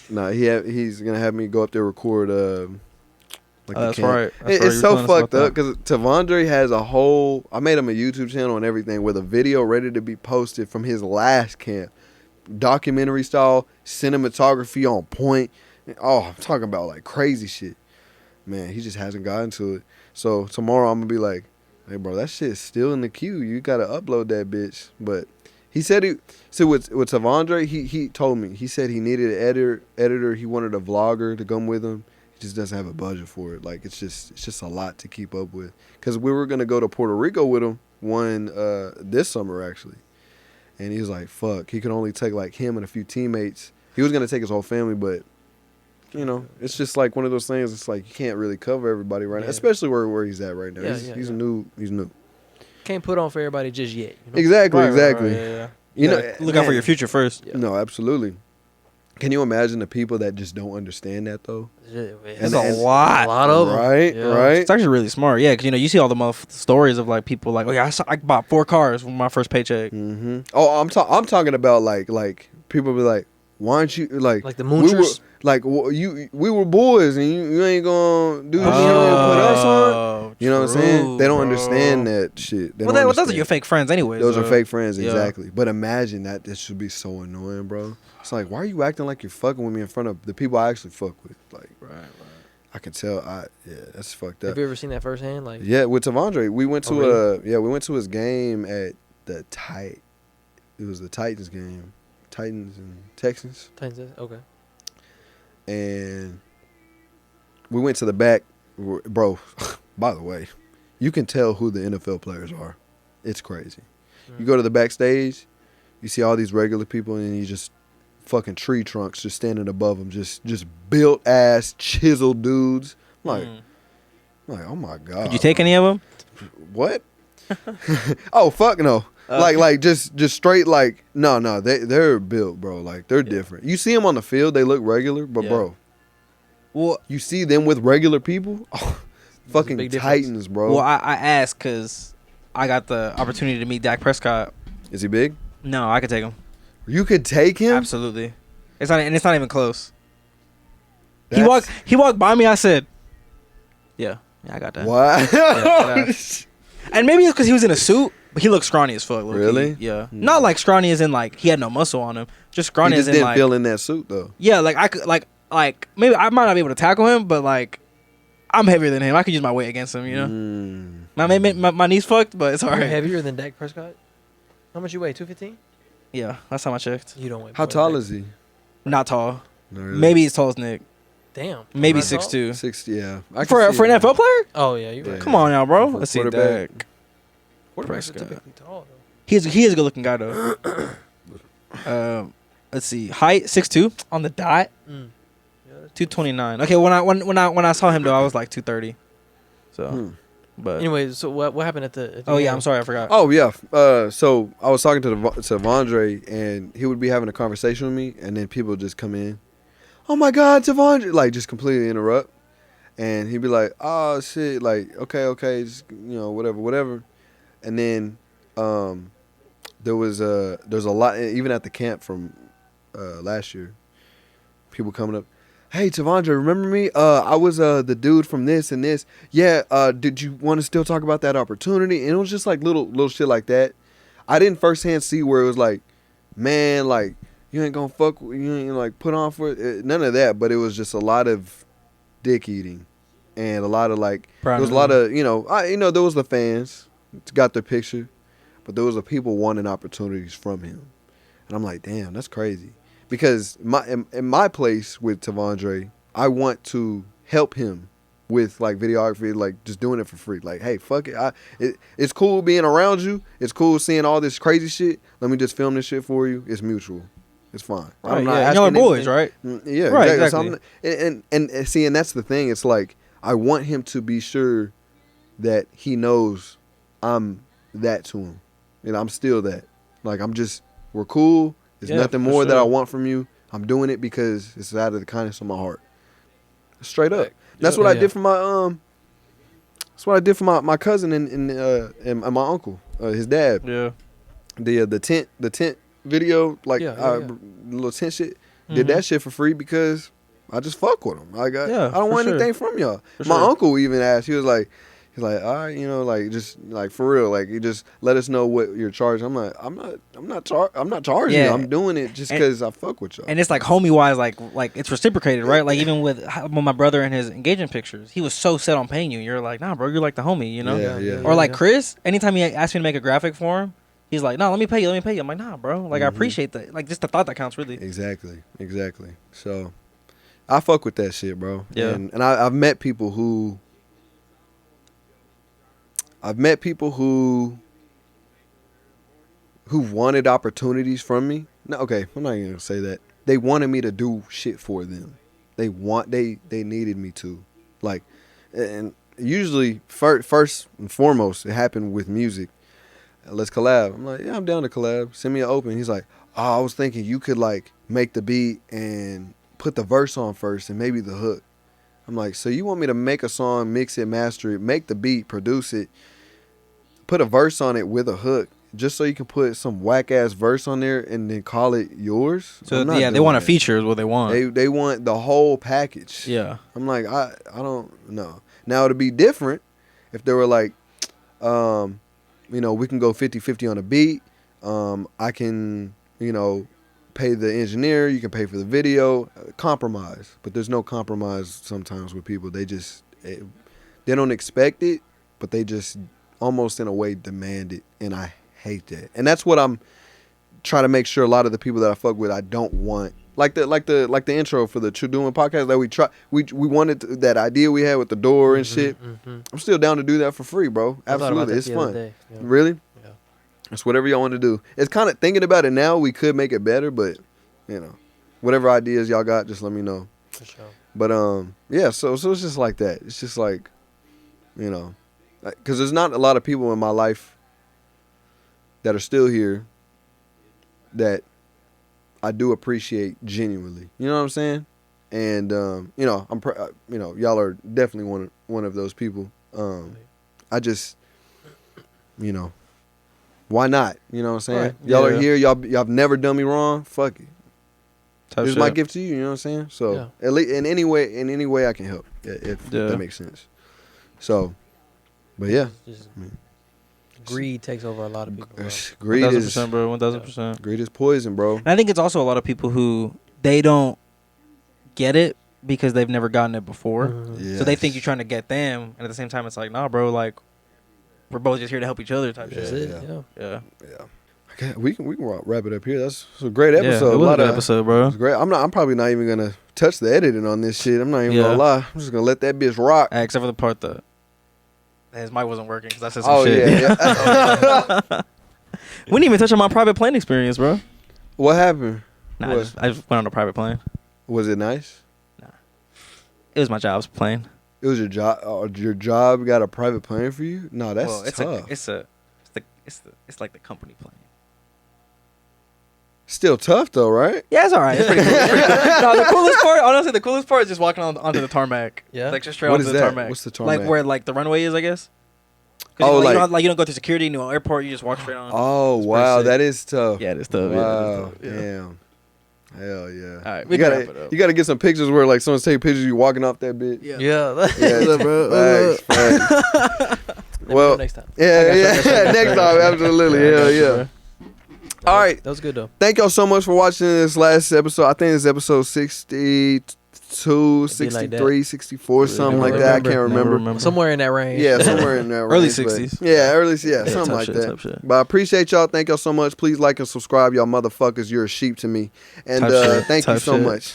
Nah, he's gonna have me go up there record. Like the That's camp. right. That's right. It's You so were telling us about fucked up that. because Tavondre has a whole. I made him a YouTube channel and everything with a video ready to be posted from his last camp, documentary style, cinematography on point. Oh, I'm talking about like crazy shit. Man, he just hasn't gotten to it. So tomorrow I'm gonna be like, hey bro, that shit's still in the queue. You gotta upload that bitch. But he said with Tavondre, he told me, he said he needed an editor. He wanted a vlogger to come with him. He just doesn't have a budget for it. Like it's just a lot to keep up with. Cause we were gonna go to Puerto Rico with him this summer actually. And he was like, fuck, he could only take like him and a few teammates. He was gonna take his whole family, but you know, it's just like one of those things. It's like you can't really cover everybody right now, especially where he's at right now. Yeah, He's new. Can't put on for everybody just yet. You know? Exactly, Right, exactly. right, yeah. You know, Look out for man. your future first. Yeah. No, absolutely. Can you imagine the people that just don't understand that though? It's And- a and- lot. A lot of them. Right, Yeah. right. It's actually really smart. Yeah, because you see all the stories of like people like, oh yeah, I bought 4 cars with my first paycheck. Mm-hmm. Oh, I'm talking about like people be like, why aren't you like Like the we were Moochers. like we were boys and you ain't gonna do the shit you put us on. You know what I'm saying? They don't understand that shit. They Well, don't those are understand. your fake friends anyway. Those are fake friends, yeah. exactly. But imagine that. This should be so annoying, bro. It's like, why are you acting like you're fucking with me in front of the people I actually fuck with? Like, Right. I can tell. That's fucked up. Have you ever seen that firsthand? Like, Yeah, with Tavondre, we went to really? we went to his game at the It was the Titans game, Titans and Texans, okay. and we went to the back, bro. By the way, you can tell who the NFL players are. It's crazy. You go to the backstage, you see all these regular people, and you just fucking tree trunks just standing above them, just built ass chiseled dudes. I'm like, oh my god. Did you take any of them? What? Oh fuck no. Like just straight like no they're built, bro. Like they're different. You see them on the field, they look regular, but bro, Well, you see them with regular people, fucking big difference. Titans, bro. well, I asked because I got the opportunity to meet Dak Prescott. Is he big? No, I could take him. You could take him. Absolutely. It's not even close. That's- He walked by me. I said, "Yeah, I got that." What? Yeah, and maybe it's because he was in a suit, but he looked scrawny as fuck. low-key. Really? Yeah. Not like scrawny as in like he had no muscle on him. Just He scrawny just as in didn't like feel in that suit though. yeah, like I could like maybe I might not be able to tackle him, but like I'm heavier than him. I could use my weight against him. You know, my knee's fucked, but it's You're alright. heavier than Dak Prescott? How much you weigh? 215? Yeah, last time I checked. You don't weigh. How more than tall Dak. is he? Not tall. No, really? Maybe as tall as Nick. Damn. Maybe Not tall? 6'2". 60. Yeah. I can For see an it. NFL player? Oh yeah, you're right. Yeah. Come on now, bro. For Let's see quarterback. Dak. Quarterbacks are Prescott. typically tall though. He is a good looking guy though. Let's see. Height 6'2" on the dot. Mm. 229. Okay, when I saw him though, I was like 230. So, but Anyway, so what happened at the oh yeah, game? I'm sorry, I forgot. Oh yeah. So I was talking to Tavondre, and he would be having a conversation with me, and then people would just come in. Oh my God, Tavondre! Like just completely interrupt, and he'd be like, "Oh shit!" Like okay, just, whatever. And then there's a lot even at the camp from last year. People coming up. Hey Tavondre, remember me? I was the dude from this and this. Yeah. Did you want to still talk about that opportunity? And it was just like little shit like that. I didn't firsthand see where it was like, man, like you ain't gonna fuck. You ain't like put on for it. None of that. But it was just a lot of dick eating, and a lot of like there was a lot of there was the fans got their picture, but there was the people wanting opportunities from him, and I'm like, damn, that's crazy. Because in my place with Tavondre, I want to help him with like videography, like just doing it for free. Like, hey, fuck it. It's cool being around you. It's cool seeing all this crazy shit. Let me just film this shit for you. It's mutual. It's fine. Right, I'm not yeah. Y'all are asking boys, anything. right? Yeah, Right, exactly. So exactly. and see, and that's the thing. It's like I want him to be sure that he knows I'm that to him. You know, I'm still that. Like we're cool. There's Yeah, nothing for more that sure. I want from you. I'm doing it because it's out of the kindness of my heart. Straight up. That's what I did for my That's what I did for my cousin and my uncle, his dad. Yeah. The tent video, like little tent shit. Did that shit for free because I just fuck with him. I don't want anything from y'all. For My sure. uncle even asked. He's like, all right, you know, like just like for real, like you just let us know what you're charging. I'm like, I'm not charging you. Yeah. I'm doing it just because I fuck with y'all. And it's like homie wise, like it's reciprocated, right? Like even with my brother and his engagement pictures, he was so set on paying you. You're like, nah, bro, you're like the homie, you know? Yeah. Or like Chris, anytime he asked me to make a graphic for him, he's like, no, let me pay you. I'm like, nah, bro. Like I appreciate that. Like just the thought that counts, really. Exactly. So I fuck with that shit, bro. Yeah. And I've met people who wanted opportunities from me. No, okay, I'm not even gonna say that. They wanted me to do shit for them. They needed me to. Like, and usually first and foremost, it happened with music. Let's collab. I'm like, yeah, I'm down to collab. Send me an open. He's like, oh, I was thinking you could like make the beat and put the verse on first and maybe the hook. I'm like, so you want me to make a song, mix it, master it, make the beat, produce it, put a verse on it with a hook, just so you can put some whack ass verse on there and then call it yours? So yeah, they want a feature is what they want. They want the whole package. Yeah. I'm like, I don't know. Now it'd be different if they were like, you know, we can go 50-50 on a beat. I can, you know, pay the engineer, you can pay for the video, compromise. But there's no compromise sometimes with people. They don't expect it, but they just almost in a way demand it, and I hate that. And that's what I'm trying to make sure a lot of the people that I fuck with, I don't want. Like the intro for the ChuDoin podcast that we wanted that idea we had with the door and shit. I'm still down to do that for free, bro. Absolutely, it's fun. Yeah. Really? Yeah. It's whatever y'all want to do. It's kind of thinking about it now. We could make it better, but you know, whatever ideas y'all got, just let me know. For sure. But yeah. So it's just like that. It's just like, you know, because there's not a lot of people in my life that are still here that I do appreciate genuinely. You know what I'm saying? And you know, you know, y'all are definitely one of those people. I just, you know, why not? You know what I'm saying? Right. Y'all Yeah. are here. Y'all have never done me wrong. Fuck it. Type This is shit. my gift to you. You know what I'm saying? So at least in any way I can help, if that makes sense. So, but yeah, Just greed takes over a lot of people. Bro. greed is 1000%, bro. 1000%. greed is poison, bro. And I think it's also a lot of people who they don't get it because they've never gotten it before. So they think you're trying to get them, and at the same time, it's like, nah, bro. Like, we're both just here to help each other, type That's shit. it. Yeah. Yeah. Okay, we can wrap it up here. That's a great episode. Yeah, it a was a lot good of episode, bro. It's great. I'm probably not even gonna touch the editing on this shit. I'm not even gonna lie. I'm just gonna let that bitch rock. Except for the part that his mic wasn't working because I said some Oh shit. yeah. We didn't even touch on my private plane experience, bro. What happened? Nah, What? I just went on a private plane. Was it nice? It was my job's plane. It was your job. Your job got a private plane for you? No, that's Well, it's tough. it's like the company plane. Still tough though, right? Yeah, it's all right. It's pretty cool. No, the coolest part, honestly, the coolest part is just walking onto the tarmac. Yeah? Like just straight What onto is the that? tarmac. What's the tarmac? Like where like the runway is, I guess. Oh, you like- don't go through security in an airport. You just walk straight on. Oh It's pretty wow, sick. that is tough. Yeah, it is tough. Wow, Yeah. damn. Hell yeah. All right, you we can wrap it up. gotta get some pictures where like someone's taking pictures of you walking off that bitch. Yeah. Yeah. Yeah, facts. Well, next time. yeah, I got you. next time, absolutely, hell yeah. All right, That was good though. thank y'all so much for watching this last episode. I think it's episode 62, It'd be like 63, 64, something like Never that. I remember. can't Never remember. Somewhere in that range. Yeah, somewhere in there. Early range, but- 60s. Yeah, something tough like shit, that. tough shit. But I appreciate y'all. Thank y'all so much. Please like and subscribe, y'all motherfuckers. You're a sheep to me. And Type shit, thank you type so shit. much.